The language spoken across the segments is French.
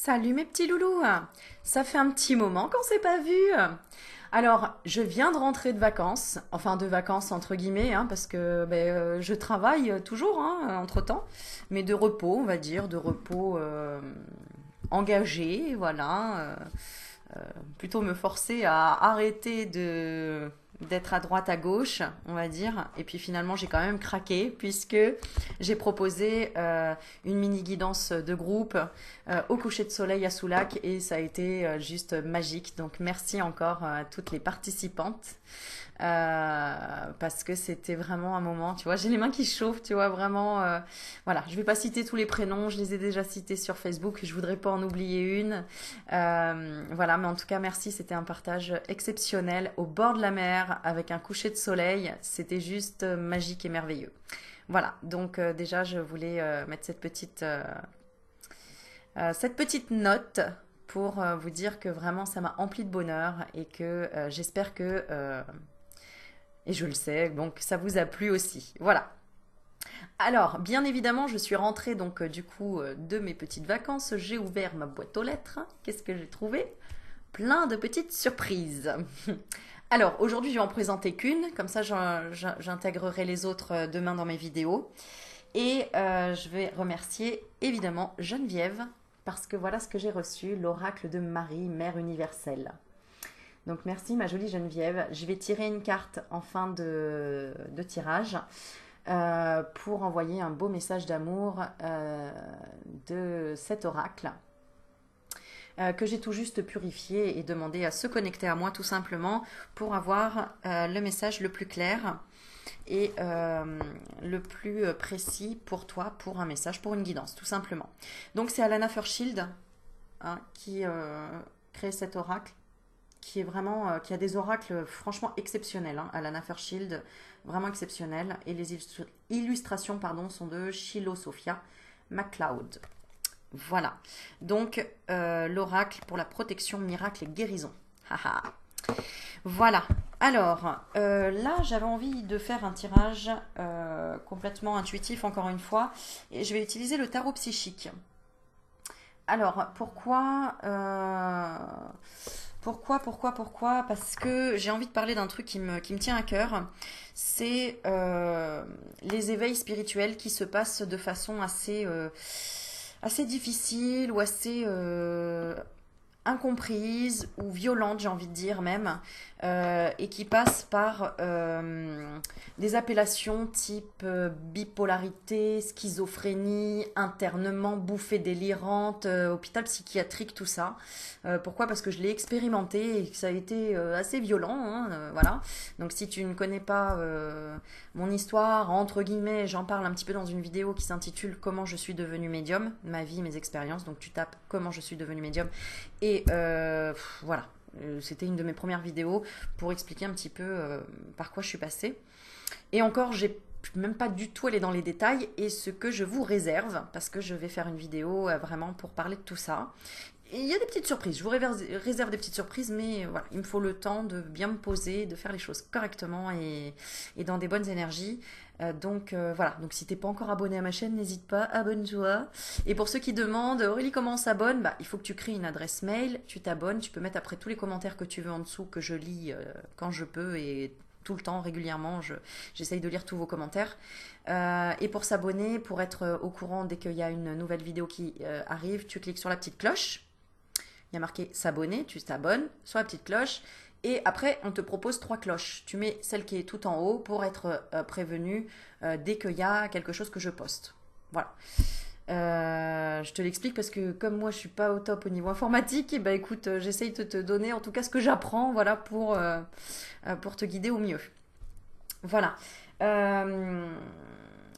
Salut mes petits loulous, ça fait un petit moment qu'on s'est pas vu. Alors, je viens de rentrer de vacances, enfin de vacances entre guillemets, parce que je travaille toujours entre-temps, mais de repos, on va dire, de repos engagé, voilà. Plutôt me forcer à arrêter de d'être à droite à gauche, on va dire. Et puis finalement, j'ai quand même craqué puisque j'ai proposé une mini guidance de groupe au coucher de soleil à Soulac et ça a été juste magique. Donc merci encore à toutes les participantes. Parce que c'était vraiment un moment, tu vois, j'ai les mains qui chauffent, tu vois, vraiment. Voilà, je vais pas citer tous les prénoms, je les ai déjà cités sur Facebook, je voudrais pas en oublier une. Voilà, mais en tout cas, merci, c'était un partage exceptionnel au bord de la mer avec un coucher de soleil, c'était juste magique et merveilleux. Voilà, donc déjà, je voulais mettre cette petite note pour vous dire que vraiment ça m'a empli de bonheur et que j'espère que et je le sais, donc ça vous a plu aussi. Voilà. Alors, bien évidemment, je suis rentrée donc du coup de mes petites vacances. J'ai ouvert ma boîte aux lettres. Qu'est-ce que j'ai trouvé? Plein de petites surprises. Alors, aujourd'hui, je vais en présenter qu'une. Comme ça, j'intégrerai les autres demain dans mes vidéos. Et je vais remercier évidemment Geneviève parce que voilà ce que j'ai reçu, l'oracle de Marie, Mère universelle. Donc merci ma jolie Geneviève. Je vais tirer une carte en fin de tirage pour envoyer un beau message d'amour de cet oracle que j'ai tout juste purifié et demandé à se connecter à moi tout simplement pour avoir le message le plus clair et le plus précis pour toi, pour un message, pour une guidance, tout simplement. Donc c'est Alana Fairchild qui crée cet oracle qui est vraiment, qui a des oracles franchement exceptionnels. Alana Fairchild, vraiment exceptionnel. Et les illustrations pardon, sont de Shiloh Sophia MacLeod. Voilà. Donc, l'oracle pour la protection, miracle et guérison. Haha. Voilà. Alors, là, j'avais envie de faire un tirage complètement intuitif, encore une fois. Et je vais utiliser le tarot psychique. Alors, pourquoi? Parce que j'ai envie de parler d'un truc qui me tient à cœur. C'est les éveils spirituels qui se passent de façon assez difficile ou assez incomprise ou violente, j'ai envie de dire même, et qui passe par des appellations type bipolarité, schizophrénie, internement, bouffée délirante, hôpital psychiatrique, tout ça. Pourquoi? Parce que je l'ai expérimenté et que ça a été assez violent, voilà. Donc si tu ne connais pas mon histoire, entre guillemets, j'en parle un petit peu dans une vidéo qui s'intitule Comment je suis devenue médium, ma vie, mes expériences. Donc tu tapes Comment je suis devenue médium et voilà. C'était une de mes premières vidéos pour expliquer un petit peu par quoi je suis passée. Et encore, j'ai même pas du tout allé dans les détails et ce que je vous réserve, parce que je vais faire une vidéo vraiment pour parler de tout ça. Et il y a des petites surprises, je vous réserve des petites surprises, mais voilà, il me faut le temps de bien me poser, de faire les choses correctement et dans des bonnes énergies. Donc voilà, donc si t'es pas encore abonné à ma chaîne, n'hésite pas, abonne-toi. Et pour ceux qui demandent, Aurélie, comment on s'abonne? Bah, il faut que tu crées une adresse mail, tu t'abonnes, tu peux mettre après tous les commentaires que tu veux en dessous, que je lis quand je peux et tout le temps, régulièrement, j'essaye de lire tous vos commentaires. Et pour s'abonner, pour être au courant dès qu'il y a une nouvelle vidéo qui arrive, tu cliques sur la petite cloche. Il y a marqué s'abonner, tu t'abonnes sur la petite cloche. Et après, on te propose 3 cloches. Tu mets celle qui est tout en haut pour être prévenu dès qu'il y a quelque chose que je poste. Voilà. Je te l'explique parce que comme moi je suis pas au top au niveau informatique, et bah écoute, j'essaye de te donner en tout cas ce que j'apprends, voilà, pour te guider au mieux. Voilà. Euh,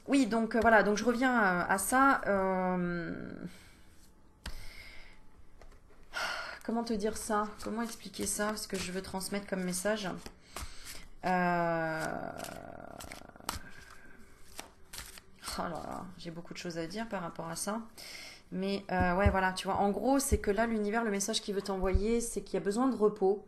oui, donc voilà, donc je reviens à ça. Comment te dire ça? Comment expliquer ça? Ce que je veux transmettre comme message. Euh, Oh là là, j'ai beaucoup de choses à dire par rapport à ça. Mais ouais, voilà, tu vois, en gros, c'est que là, l'univers, le message qu'il veut t'envoyer, c'est qu'il y a besoin de repos.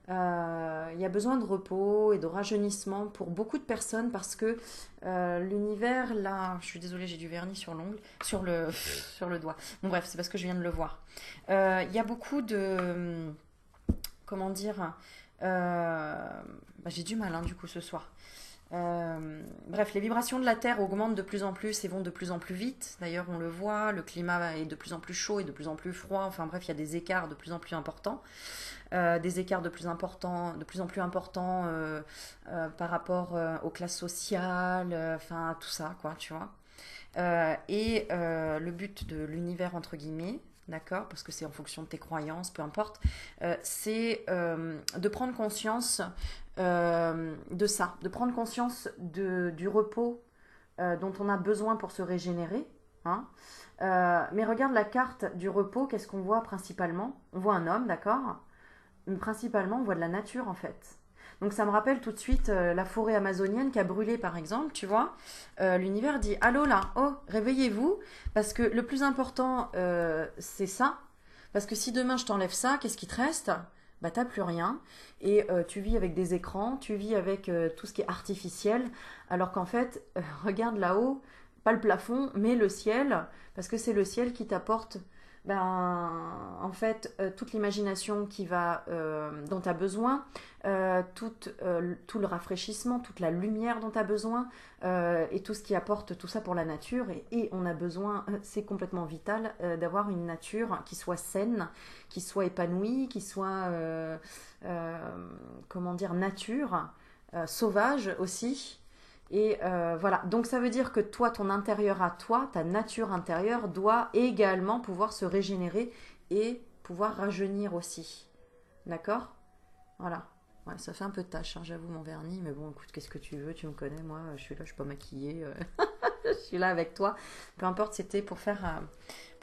Il y a besoin de repos et de rajeunissement pour beaucoup de personnes parce que l'univers, là, je suis désolée, j'ai du vernis sur l'ongle, sur le doigt. Bon, bref, c'est parce que je viens de le voir. Il y a beaucoup de, comment dire, j'ai du mal hein, du coup ce soir. Bref, les vibrations de la Terre augmentent de plus en plus et vont de plus en plus vite. D'ailleurs, on le voit, le climat est de plus en plus chaud et de plus en plus froid. Enfin bref, il y a des écarts de plus en plus importants. Des écarts de plus en plus importants par rapport aux classes sociales, enfin tout ça, quoi, tu vois. Le but de l'univers, entre guillemets, d'accord, parce que c'est en fonction de tes croyances, peu importe, c'est de prendre conscience de ça, de prendre conscience du repos dont on a besoin pour se régénérer. Hein. Mais regarde la carte du repos, qu'est-ce qu'on voit principalement? On voit un homme, d'accord? Mais principalement, on voit de la nature en fait. Donc ça me rappelle tout de suite la forêt amazonienne qui a brûlé par exemple, tu vois. L'univers dit allô là, oh, réveillez-vous, parce que le plus important c'est ça. Parce que si demain je t'enlève ça, qu'est-ce qui te reste? Bah t'as plus rien. Et tu vis avec des écrans, tu vis avec tout ce qui est artificiel, alors qu'en fait, regarde là-haut, pas le plafond, mais le ciel, parce que c'est le ciel qui t'apporte ben, en fait, toute l'imagination dont tu as besoin, tout le rafraîchissement, toute la lumière dont tu as besoin, et tout ce qui apporte tout ça pour la nature. Et on a besoin, c'est complètement vital, d'avoir une nature qui soit saine, qui soit épanouie, qui soit, comment dire, nature, sauvage aussi. Et voilà, donc ça veut dire que toi, ton intérieur à toi, ta nature intérieure doit également pouvoir se régénérer et pouvoir rajeunir aussi. D'accord? Voilà. Ouais, ça fait un peu de tâche, hein, j'avoue, mon vernis, mais bon, écoute, qu'est-ce que tu veux? Tu me connais, moi, je suis là, je suis pas maquillée, je suis là avec toi. Peu importe, c'était pour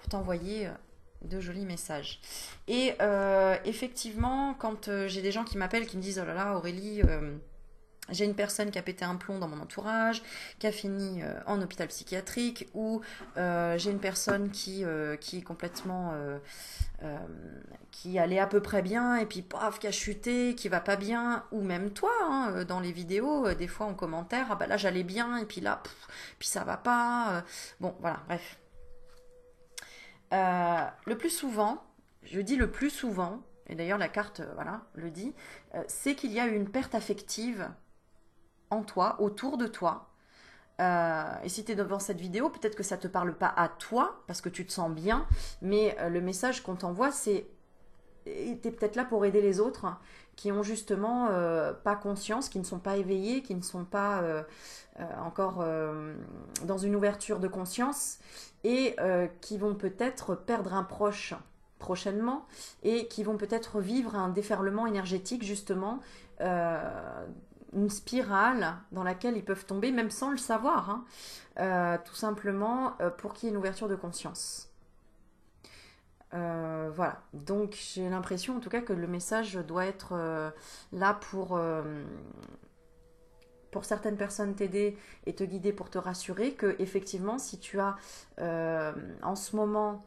t'envoyer de jolis messages. Et effectivement, quand j'ai des gens qui m'appellent, qui me disent, oh là là, Aurélie, j'ai une personne qui a pété un plomb dans mon entourage, qui a fini en hôpital psychiatrique, ou j'ai une personne qui est complètement, euh, qui allait à peu près bien, et puis paf, qui a chuté, qui va pas bien, ou même toi, hein, dans les vidéos, des fois en commentaire, ah bah là j'allais bien, et puis là, puis ça va pas. Bon, voilà, bref. Le plus souvent, je dis le plus souvent, et d'ailleurs la carte, voilà, le dit, c'est qu'il y a eu une perte affective en toi, autour de toi. Et si tu es devant cette vidéo, peut-être que ça ne te parle pas à toi, parce que tu te sens bien, mais le message qu'on t'envoie, c'est tu es peut-être là pour aider les autres qui ont justement pas conscience, qui ne sont pas éveillés, qui ne sont pas encore dans une ouverture de conscience et qui vont peut-être perdre un proche prochainement et qui vont peut-être vivre un déferlement énergétique justement une spirale dans laquelle ils peuvent tomber, même sans le savoir, hein, tout simplement pour qu'il y ait une ouverture de conscience. Voilà, donc j'ai l'impression en tout cas que le message doit être là pour certaines personnes t'aider et te guider pour te rassurer que effectivement si tu as en ce moment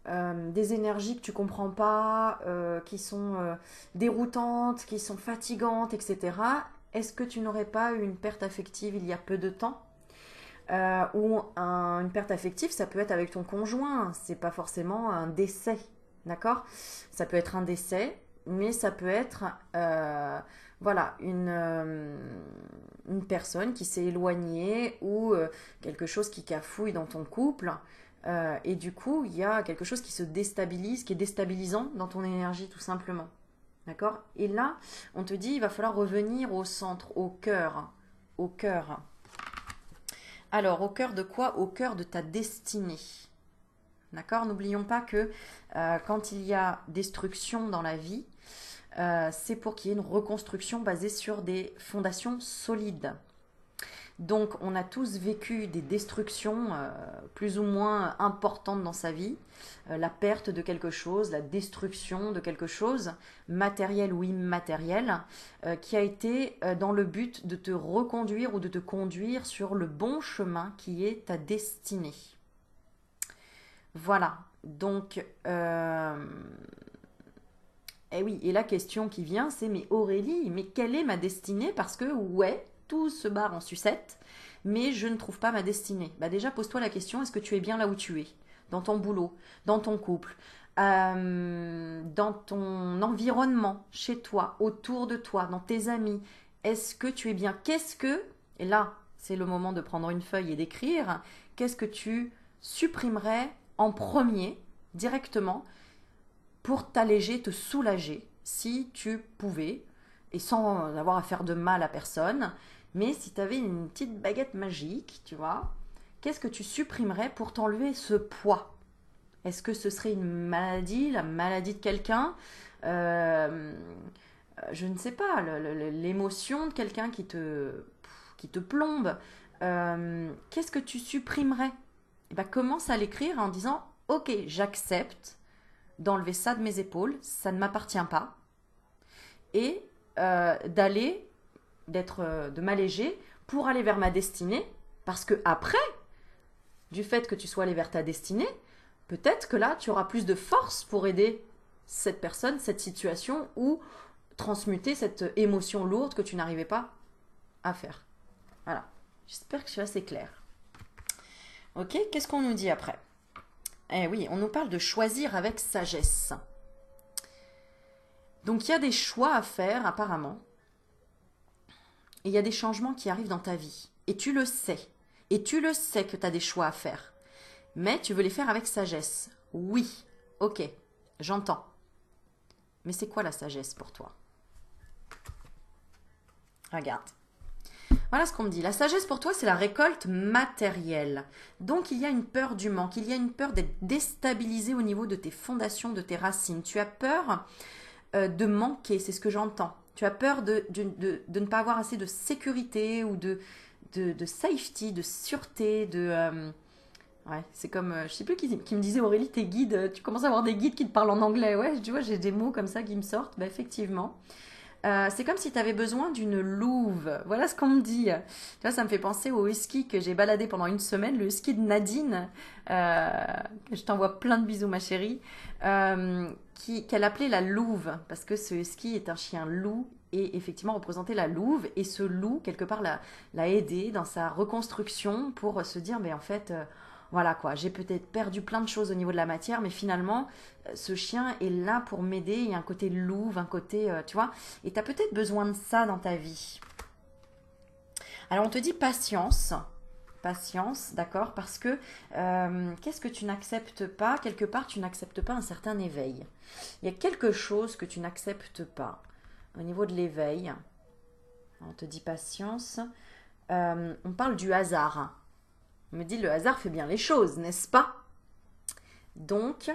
des énergies que tu comprends pas, qui sont déroutantes, qui sont fatigantes, etc. Est-ce que tu n'aurais pas eu une perte affective il y a peu de temps ou une perte affective, ça peut être avec ton conjoint, c'est pas forcément un décès, d'accord? Ça peut être un décès, mais ça peut être voilà, une personne qui s'est éloignée ou quelque chose qui cafouille dans ton couple. Et du coup, il y a quelque chose qui se déstabilise, qui est déstabilisant dans ton énergie tout simplement. D'accord? Et là, on te dit, il va falloir revenir au centre, au cœur. Au cœur. Alors, au cœur de quoi? Au cœur de ta destinée. D'accord? N'oublions pas que quand il y a destruction dans la vie, c'est pour qu'il y ait une reconstruction basée sur des fondations solides. Donc, on a tous vécu des destructions plus ou moins importantes dans sa vie, la perte de quelque chose, la destruction de quelque chose, matériel ou immatériel, qui a été dans le but de te reconduire ou de te conduire sur le bon chemin qui est ta destinée. Voilà, donc Eh oui, et la question qui vient, c'est mais Aurélie, mais quelle est ma destinée? Parce que ouais, tout se barre en sucette, mais je ne trouve pas ma destinée. Bah déjà, pose-toi la question, est-ce que tu es bien là où tu es? Dans ton boulot, dans ton couple, dans ton environnement, chez toi, autour de toi, dans tes amis. Est-ce que tu es bien? Qu'est-ce que, et là, c'est le moment de prendre une feuille et d'écrire, qu'est-ce que tu supprimerais en premier, directement, pour t'alléger, te soulager, si tu pouvais, et sans avoir à faire de mal à personne. Mais si tu avais une petite baguette magique, tu vois, qu'est-ce que tu supprimerais pour t'enlever ce poids? Est-ce que ce serait une maladie, la maladie de quelqu'un? Euh, je ne sais pas, l'émotion de quelqu'un qui te plombe. Qu'est-ce que tu supprimerais? Et ben, commence à l'écrire en disant, ok, j'accepte d'enlever ça de mes épaules, ça ne m'appartient pas, et d'aller, de m'alléger pour aller vers ma destinée, parce que après, du fait que tu sois allé vers ta destinée, peut-être que là, tu auras plus de force pour aider cette personne, cette situation, ou transmuter cette émotion lourde que tu n'arrivais pas à faire. Voilà. J'espère que je suis assez claire. Ok, qu'est-ce qu'on nous dit après? Eh oui, on nous parle de choisir avec sagesse. Donc il y a des choix à faire apparemment. Et il y a des changements qui arrivent dans ta vie. Et tu le sais. Et tu le sais que tu as des choix à faire. Mais tu veux les faire avec sagesse. Oui, ok, j'entends. Mais c'est quoi la sagesse pour toi? Regarde. Voilà ce qu'on me dit. La sagesse pour toi, c'est la récolte matérielle. Donc il y a une peur du manque, il y a une peur d'être déstabilisé au niveau de tes fondations, de tes racines. Tu as peur de manquer, c'est ce que j'entends. Tu as peur de ne pas avoir assez de sécurité ou de safety, de sûreté, ouais, c'est comme, je sais plus qui me disait Aurélie, tes guides, tu commences à avoir des guides qui te parlent en anglais. Ouais, tu vois, j'ai des mots comme ça qui me sortent. Bah, effectivement. C'est comme si tu avais besoin d'une louve. Voilà ce qu'on me dit. Tu vois, ça me fait penser au husky que j'ai baladé pendant une semaine, le husky de Nadine. Euh, je t'envoie plein de bisous, ma chérie. Qu'elle appelait la louve, parce que ce husky est un chien loup et effectivement représentait la louve. Et ce loup, quelque part, l'a aidé dans sa reconstruction pour se dire, mais en fait, voilà quoi, j'ai peut-être perdu plein de choses au niveau de la matière, mais finalement, ce chien est là pour m'aider. Il y a un côté louve, un côté, tu vois, et tu as peut-être besoin de ça dans ta vie. Alors on te dit patience. Patience, d'accord, parce que qu'est-ce que tu n'acceptes pas? Quelque part, tu n'acceptes pas un certain éveil. Il y a quelque chose que tu n'acceptes pas au niveau de l'éveil. On te dit patience. On parle du hasard. On me dit le hasard fait bien les choses, n'est-ce pas? Donc,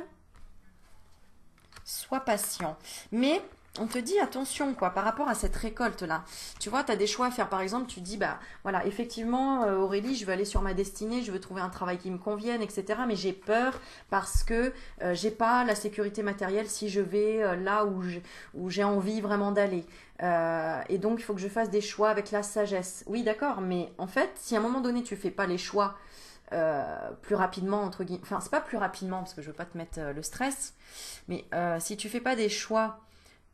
sois patient. Mais on te dit attention quoi par rapport à cette récolte là. Tu vois, tu as des choix à faire. Par exemple, tu dis bah voilà, effectivement Aurélie, je veux aller sur ma destinée, je veux trouver un travail qui me convienne, etc. Mais j'ai peur parce que j'ai pas la sécurité matérielle si je vais là où j'ai envie vraiment d'aller. Et donc il faut que je fasse des choix avec la sagesse. Oui, d'accord, mais en fait, si à un moment donné tu fais pas les choix plus rapidement, entre guillemets, enfin c'est pas plus rapidement parce que je veux pas te mettre le stress, mais si tu fais pas des choix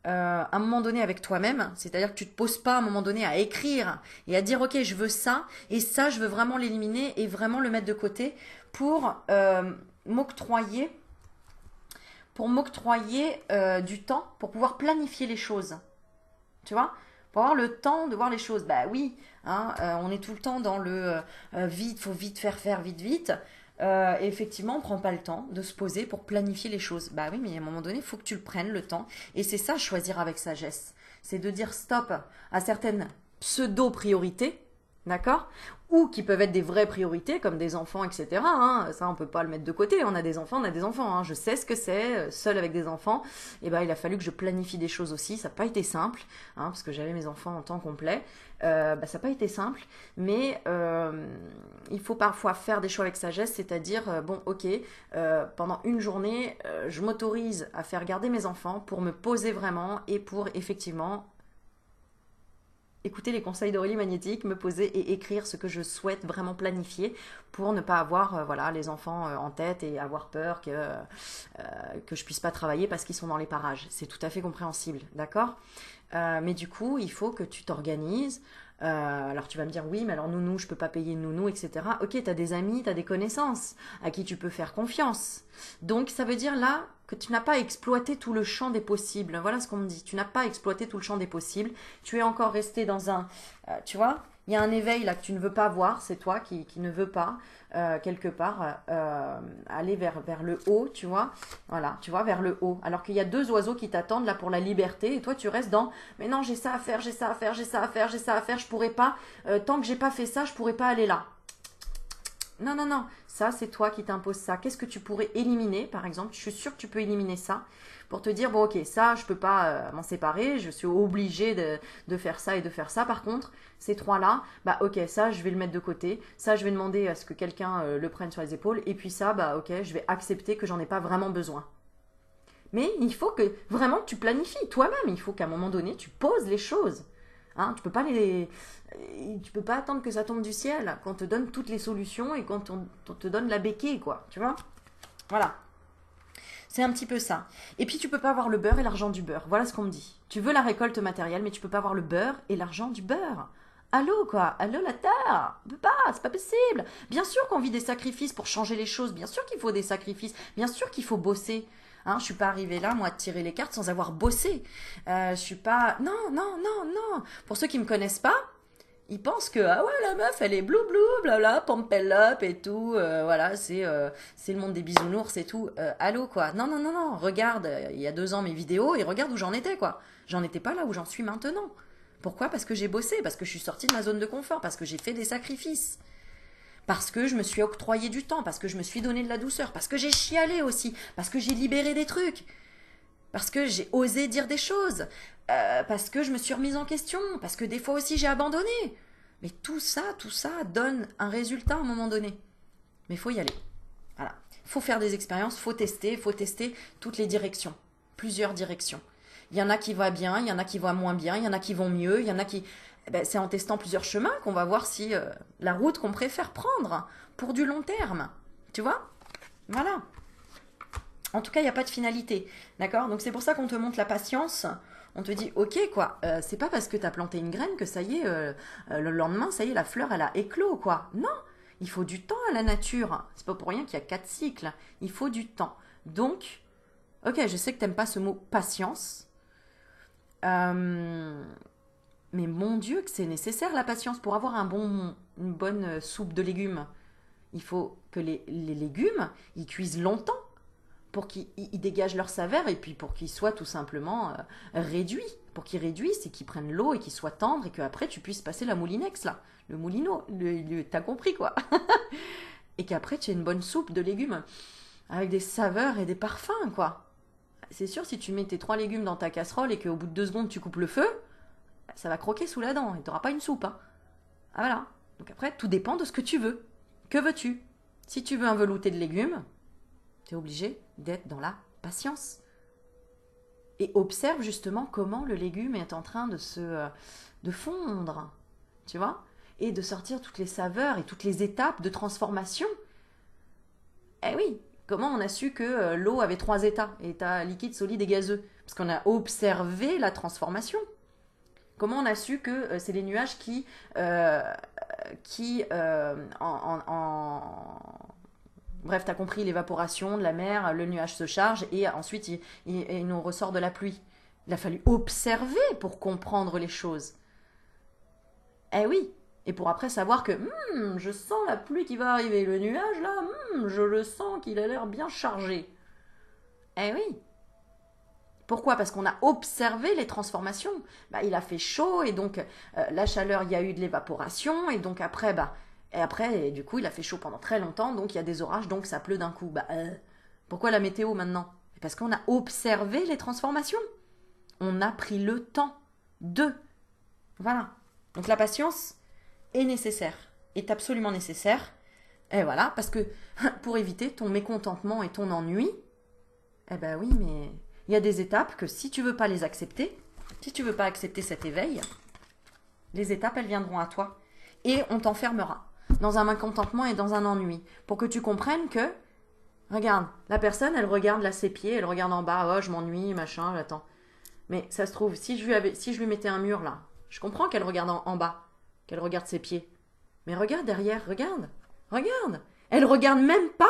à un moment donné avec toi-même, c'est-à-dire que tu te poses pas à un moment donné à écrire et à dire ok je veux ça et ça je veux vraiment l'éliminer et vraiment le mettre de côté pour m'octroyer du temps pour pouvoir planifier les choses, tu vois, pour avoir le temps de voir les choses. Bah oui, hein, on est tout le temps dans le vite, faut vite faire, vite, vite. Et effectivement, on prend pas le temps de se poser pour planifier les choses. Bah oui, mais à un moment donné, il faut que tu le prennes le temps. Et c'est ça, choisir avec sagesse. C'est de dire stop à certaines pseudo-priorités, d'accord? Ou qui peuvent être des vraies priorités, comme des enfants, etc. Hein. Ça, on peut pas le mettre de côté. On a des enfants, on a des enfants. Hein. Je sais ce que c'est, seul avec des enfants. Et ben, il a fallu que je planifie des choses aussi. Ça n'a pas été simple, hein, parce que j'avais mes enfants en temps complet. Ça n'a pas été simple, mais il faut parfois faire des choix avec sagesse, c'est-à-dire, bon, ok, pendant une journée, je m'autorise à faire garder mes enfants pour me poser vraiment et pour effectivement écouter les conseils d'Aurélie Magnétique, me poser et écrire ce que je souhaite vraiment planifier pour ne pas avoir voilà, les enfants en tête et avoir peur que je puisse pas travailler parce qu'ils sont dans les parages. C'est tout à fait compréhensible, d'accord? Mais du coup, il faut que tu t'organises. Alors tu vas me dire, oui, mais alors nounou, je peux pas payer une nounou, etc. Ok, tu as des amis, tu as des connaissances à qui tu peux faire confiance. Donc ça veut dire là que tu n'as pas exploité tout le champ des possibles. Voilà ce qu'on me dit. Tu n'as pas exploité tout le champ des possibles. Tu es encore resté dans un... tu vois, il y a un éveil là que tu ne veux pas voir. C'est toi qui ne veux pas, quelque part, aller vers le haut, tu vois. Voilà, tu vois, vers le haut. Alors qu'il y a deux oiseaux qui t'attendent là pour la liberté. Et toi, tu restes dans... Mais non, j'ai ça à faire, j'ai ça à faire, j'ai ça à faire, j'ai ça à faire. Je pourrais pas... tant que j'ai pas fait ça, je pourrais pas aller là. Non, non, non, ça c'est toi qui t'imposes ça. Qu'est-ce que tu pourrais éliminer, par exemple? Je suis sûre que tu peux éliminer ça pour te dire, bon ok, ça je peux pas m'en séparer, je suis obligée de faire ça et de faire ça. Par contre, ces trois-là, bah ok, ça je vais le mettre de côté, ça je vais demander à ce que quelqu'un le prenne sur les épaules, et puis ça, bah ok, je vais accepter que j'en ai pas vraiment besoin. Mais il faut que vraiment tu planifies toi-même, il faut qu'à un moment donné, tu poses les choses. Hein, tu peux pas attendre que ça tombe du ciel, qu'on te donne toutes les solutions et qu'on te donne la béquille, quoi. Tu vois? Voilà. C'est un petit peu ça. Et puis tu peux pas avoir le beurre et l'argent du beurre. Voilà ce qu'on me dit. Tu veux la récolte matérielle, mais tu peux pas avoir le beurre et l'argent du beurre. Allô, quoi? Allô, la terre? On peut pas, c'est pas possible. Bien sûr qu'on vit des sacrifices pour changer les choses. Bien sûr qu'il faut des sacrifices. Bien sûr qu'il faut bosser. Hein, je suis pas arrivée là, moi, à tirer les cartes sans avoir bossé. Je suis pas... Non, non, non, non. Pour ceux qui me connaissent pas, ils pensent que, ah ouais, la meuf, elle est blou blou, blabla, pump up et tout. Voilà, c'est le monde des bisounours et tout. Allô, quoi. Non, non, non, non. Regarde, il y a 2 ans, mes vidéos et regarde où j'en étais, quoi. J'en étais pas là où j'en suis maintenant. Pourquoi? Parce que j'ai bossé, parce que je suis sortie de ma zone de confort, parce que j'ai fait des sacrifices. Parce que je me suis octroyé du temps, parce que je me suis donné de la douceur, parce que j'ai chialé aussi, parce que j'ai libéré des trucs, parce que j'ai osé dire des choses, parce que je me suis remise en question, parce que des fois aussi j'ai abandonné. Mais tout ça donne un résultat à un moment donné. Mais il faut y aller. Voilà. Il faut faire des expériences, il faut tester toutes les directions, plusieurs directions. Il y en a qui vont bien, il y en a qui vont moins bien, il y en a qui vont mieux, il y en a qui... Ben, c'est en testant plusieurs chemins qu'on va voir si la route qu'on préfère prendre pour du long terme. Tu vois? Voilà. En tout cas, il n'y a pas de finalité. D'accord? Donc c'est pour ça qu'on te montre la patience. On te dit, ok, quoi, c'est pas parce que tu as planté une graine que ça y est, le lendemain, ça y est, la fleur, elle a éclos, quoi. Non, il faut du temps à la nature. C'est pas pour rien qu'il y a 4 cycles. Il faut du temps. Donc, ok, je sais que t'aimes pas ce mot patience. Mais mon Dieu, que c'est nécessaire la patience pour avoir une bonne soupe de légumes. Il faut que les légumes, ils cuisent longtemps pour qu'ils dégagent leur saveur et puis pour qu'ils soient tout simplement réduits. Pour qu'ils réduisent et qu'ils prennent l'eau et qu'ils soient tendres et qu'après tu puisses passer la moulinex là. Le moulineau, t'as compris quoi. Et qu'après tu aies une bonne soupe de légumes avec des saveurs et des parfums quoi. C'est sûr, si tu mets tes 3 légumes dans ta casserole et qu'au bout de 2 secondes tu coupes le feu, ça va croquer sous la dent et tu n'auras pas une soupe. Hein. Ah voilà. Donc après, tout dépend de ce que tu veux. Que veux-tu? Si tu veux un velouté de légumes, tu es obligé d'être dans la patience. Et observe justement comment le légume est en train de fondre. Tu vois? Et de sortir toutes les saveurs et toutes les étapes de transformation. Eh oui, comment on a su que l'eau avait 3 états, état liquide, solide et gazeux? Parce qu'on a observé la transformation. Comment on a su que c'est les nuages qui bref, tu as compris, l'évaporation de la mer, le nuage se charge et ensuite il nous ressort de la pluie. Il a fallu observer pour comprendre les choses. Eh oui, et pour après savoir que je sens la pluie qui va arriver, le nuage là, je le sens qu'il a l'air bien chargé. Eh oui. Pourquoi? Parce qu'on a observé les transformations. Bah, il a fait chaud et donc la chaleur, il y a eu de l'évaporation et donc après, et du coup, il a fait chaud pendant très longtemps, donc il y a des orages, donc ça pleut d'un coup. Pourquoi la météo maintenant? Parce qu'on a observé les transformations. On a pris le temps de. Voilà. Donc la patience est nécessaire, est absolument nécessaire. Et voilà, parce que pour éviter ton mécontentement et ton ennui, eh ben oui, mais... Il y a des étapes que si tu veux pas les accepter, si tu veux pas accepter cet éveil, Les étapes, elles viendront à toi. Et on t'enfermera dans un mécontentement et dans un ennui. Pour que tu comprennes que, regarde, la personne, elle regarde là ses pieds, elle regarde en bas, oh, je m'ennuie, machin, j'attends. Mais ça se trouve, si je lui mettais un mur là, je comprends qu'elle regarde en bas, qu'elle regarde ses pieds. Mais regarde derrière, regarde, regarde. Elle regarde même pas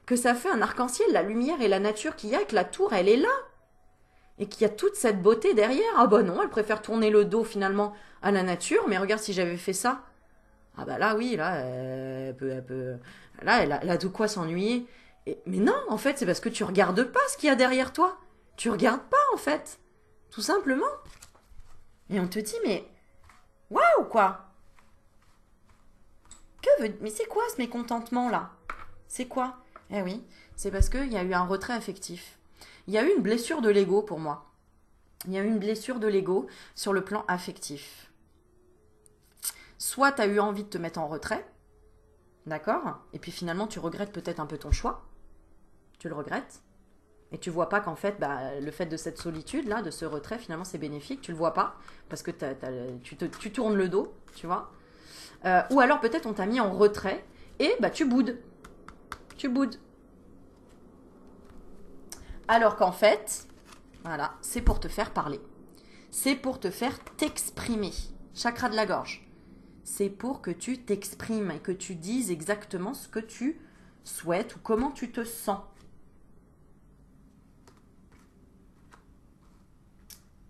que ça fait un arc-en-ciel, la lumière et la nature qu'il y a, et que la tour, elle est là. Et qu'il y a toute cette beauté derrière. Ah bah non, elle préfère tourner le dos finalement à la nature, mais regarde si j'avais fait ça. Ah bah là, oui, là, là, elle a de quoi s'ennuyer. Mais non, en fait, c'est parce que tu regardes pas ce qu'il y a derrière toi. Tu regardes pas, en fait. Tout simplement. Et on te dit, mais waouh, quoi. Mais c'est quoi ce mécontentement là? C'est quoi? Eh oui, c'est parce qu'il y a eu un retrait affectif. Il y a eu une blessure de l'ego pour moi. Il y a eu une blessure de l'ego sur le plan affectif. Soit tu as eu envie de te mettre en retrait, d'accord? Et puis finalement tu regrettes peut-être un peu ton choix. Tu le regrettes. Et tu vois pas qu'en fait, bah, le fait de cette solitude là, de ce retrait, finalement c'est bénéfique. Tu le vois pas parce que tu tournes le dos, tu vois. Ou alors peut-être on t'a mis en retrait et bah tu boudes. Tu boudes. Alors qu'en fait, voilà, c'est pour te faire parler. C'est pour te faire t'exprimer. Chakra de la gorge. C'est pour que tu t'exprimes et que tu dises exactement ce que tu souhaites ou comment tu te sens.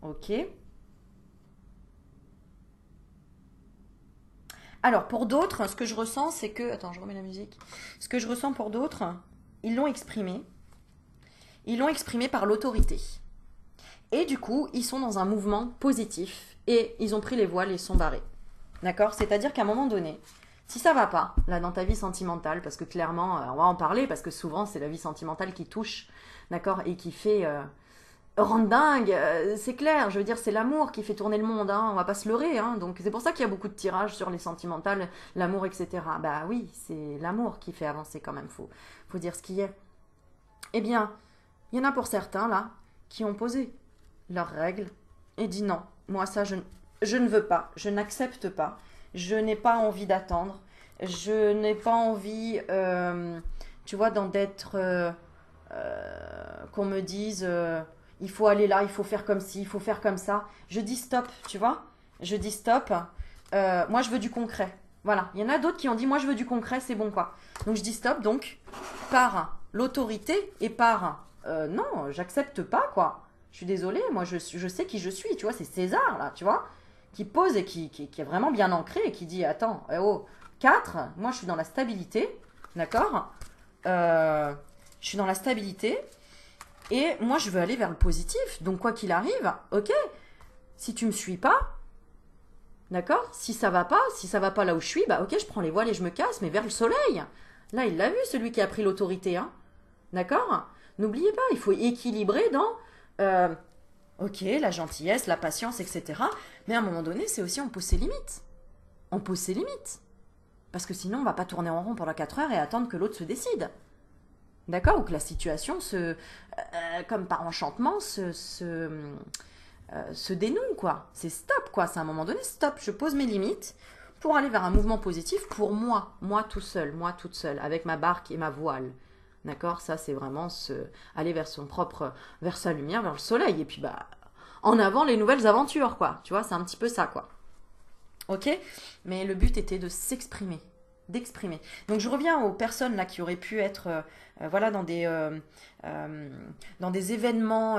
Ok. Alors, pour d'autres, ce que je ressens, c'est que... Attends, je remets la musique. Ce que je ressens pour d'autres, ils l'ont exprimé. Ils l'ont exprimé par l'autorité. Et du coup, ils sont dans un mouvement positif. Et ils ont pris les voiles et sont barrés. D'accord? C'est-à-dire qu'à un moment donné, si ça va pas, là, dans ta vie sentimentale, parce que clairement, on va en parler, parce que souvent, c'est la vie sentimentale qui touche, d'accord? Et qui fait... rendre dingue, c'est clair, je veux dire, c'est l'amour qui fait tourner le monde, hein, on va pas se leurrer, hein, donc c'est pour ça qu'il y a beaucoup de tirages sur les sentimentales, l'amour, etc. Bah oui, c'est l'amour qui fait avancer quand même, faut dire ce qui est. Eh bien, il y en a pour certains, là, qui ont posé leurs règles et dit non, moi ça, je ne veux pas, je n'accepte pas, je n'ai pas envie d'attendre, je n'ai pas envie, tu vois, d'être, qu'on me dise... il faut aller là, il faut faire comme ci, il faut faire comme ça. Je dis stop, tu vois. Je dis stop. Moi, je veux du concret. Voilà. Il y en a d'autres qui ont dit, moi, je veux du concret, c'est bon, quoi. Donc, je dis stop, donc, par l'autorité et par, non, j'accepte pas, quoi. Je suis désolée, moi, je sais qui je suis, tu vois. C'est César, là, tu vois, qui pose et qui est vraiment bien ancré et qui dit, attends, oh, 4, moi, je suis dans la stabilité, d'accord. Je suis dans la stabilité. Et moi, je veux aller vers le positif. Donc, quoi qu'il arrive, ok, si tu me suis pas, d'accord, si ça va pas là où je suis, bah ok, je prends les voiles et je me casse, mais vers le soleil. Là, il l'a vu, celui qui a pris l'autorité, hein. D'accord? N'oubliez pas, il faut équilibrer dans, ok, la gentillesse, la patience, etc. Mais à un moment donné, c'est aussi on pose ses limites. On pose ses limites. Parce que sinon, on va pas tourner en rond pendant 4 heures et attendre que l'autre se décide. D'accord? Ou que la situation comme par enchantement, se dénoue, quoi. C'est stop, quoi. C'est à un moment donné, stop. Je pose mes limites pour aller vers un mouvement positif pour moi tout seul, moi toute seule, avec ma barque et ma voile. D'accord? Ça, c'est vraiment aller vers son propre, vers sa lumière, vers le soleil. Et puis, bah, en avant les nouvelles aventures, quoi. Tu vois, c'est un petit peu ça, quoi. Ok? Mais le but était de s'exprimer, d'exprimer. Donc je reviens aux personnes là qui auraient pu être voilà dans des événements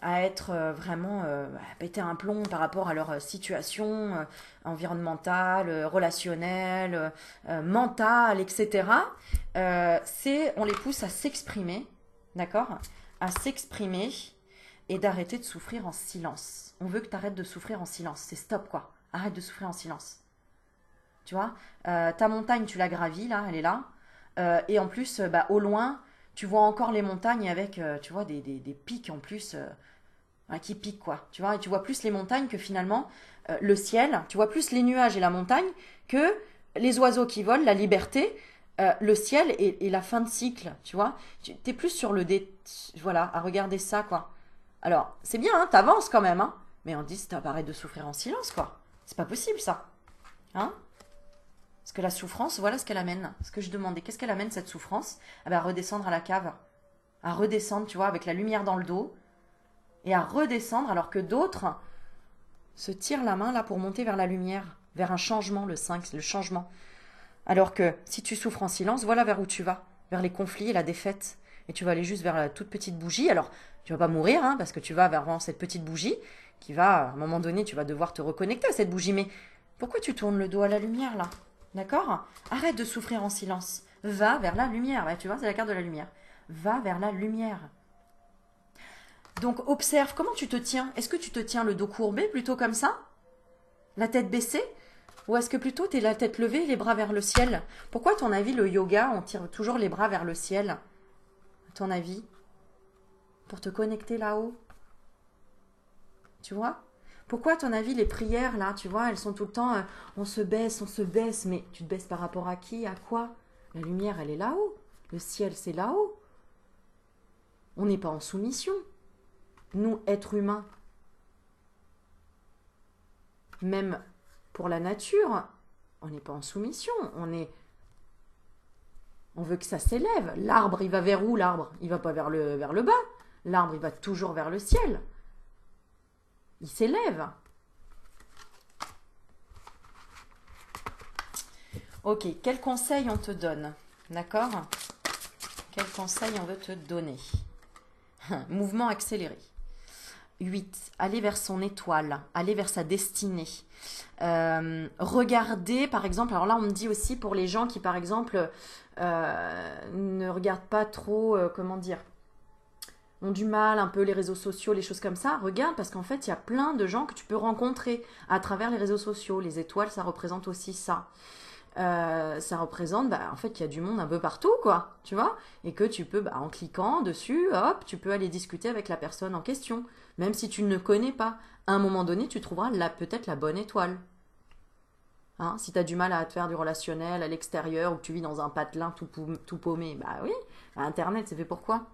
à être vraiment à péter un plomb par rapport à leur situation environnementale, relationnelle, mentale, etc. On les pousse à s'exprimer, d'accord? À s'exprimer et d'arrêter de souffrir en silence. On veut que tu arrêtes de souffrir en silence. C'est stop, quoi. Arrête de souffrir en silence. Tu vois, ta montagne, tu l'as gravie, là, elle est là. Et en plus, bah, au loin, tu vois encore les montagnes avec, tu vois, des pics en plus qui piquent, quoi. Tu vois, et tu vois plus les montagnes que finalement le ciel. Tu vois plus les nuages et la montagne que les oiseaux qui volent, la liberté, le ciel et la fin de cycle, tu vois. Tu es plus sur voilà, à regarder ça, quoi. Alors, c'est bien, hein, t'avances quand même, hein. Mais on dit, c'est arrête de souffrir en silence, quoi. C'est pas possible, ça. Hein? Parce que la souffrance, voilà ce qu'elle amène. Ce que je demandais, qu'est-ce qu'elle amène, cette souffrance? Ah ben, à redescendre à la cave. À redescendre, tu vois, avec la lumière dans le dos. Et à redescendre, alors que d'autres se tirent la main, là, pour monter vers la lumière. Vers un changement, le 5, le changement. Alors que, si tu souffres en silence, voilà vers où tu vas. Vers les conflits et la défaite. Et tu vas aller juste vers la toute petite bougie. Alors, tu vas pas mourir, hein, parce que tu vas vers cette petite bougie qui va, à un moment donné, tu vas devoir te reconnecter à cette bougie. Mais pourquoi tu tournes le dos à la lumière, là? D'accord? Arrête de souffrir en silence. Va vers la lumière. Ouais, tu vois, c'est la carte de la lumière. Va vers la lumière. Donc, observe comment tu te tiens. Est-ce que tu te tiens le dos courbé, plutôt comme ça? La tête baissée? Ou est-ce que plutôt tu es la tête levée, les bras vers le ciel? Pourquoi, à ton avis, le yoga, on tire toujours les bras vers le ciel? À ton avis? Pour te connecter là-haut? Tu vois? Pourquoi, à ton avis, les prières, là, tu vois, elles sont tout le temps, on se baisse, mais tu te baisses par rapport à qui? À quoi? La lumière, elle est là-haut. Le ciel, c'est là-haut. On n'est pas en soumission. Nous, êtres humains, même pour la nature, on n'est pas en soumission. On veut que ça s'élève. L'arbre, il va vers où, l'arbre? Il va pas vers le bas. L'arbre, il va toujours vers le ciel. Il s'élève. Ok, quel conseil on te donne? D'accord? Quel conseil on veut te donner? Mouvement accéléré. 8. Aller vers son étoile, aller vers sa destinée. Regarder, par exemple, alors là on me dit aussi pour les gens qui, par exemple, ne regardent pas trop, comment dire, ont du mal, un peu les réseaux sociaux, les choses comme ça, regarde parce qu'en fait il y a plein de gens que tu peux rencontrer à travers les réseaux sociaux. Les étoiles, ça représente aussi ça. Ça représente, en fait, qu'il y a du monde un peu partout, quoi, tu vois, et que tu peux, en cliquant dessus, hop, tu peux aller discuter avec la personne en question, même si tu ne connais pas. À un moment donné, tu trouveras peut-être la bonne étoile. Hein, si tu as du mal à te faire du relationnel à l'extérieur ou que tu vis dans un patelin tout paumé, bah oui, Internet, c'est fait pour quoi?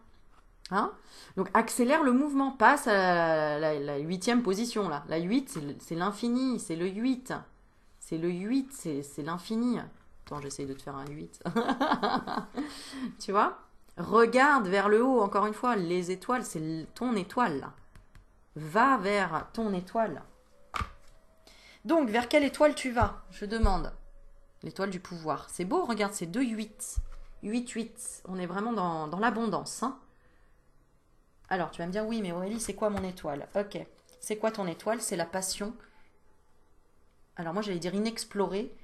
Hein? Donc accélère le mouvement, passe à la 8e position, là. La 8, c'est l'infini, c'est le 8. C'est le 8, c'est l'infini. Attends, j'essaye de te faire un 8. Tu vois? Regarde vers le haut, encore une fois, les étoiles, c'est ton étoile, là. Va vers ton étoile. Donc, vers quelle étoile tu vas? Je demande. L'étoile du pouvoir. C'est beau, regarde, c'est 2 8. 8, 8. On est vraiment dans l'abondance. Hein. Alors, tu vas me dire, oui, mais Aurélie, c'est quoi mon étoile? Ok. C'est quoi ton étoile? C'est la passion. Alors, moi, j'allais dire inexplorée.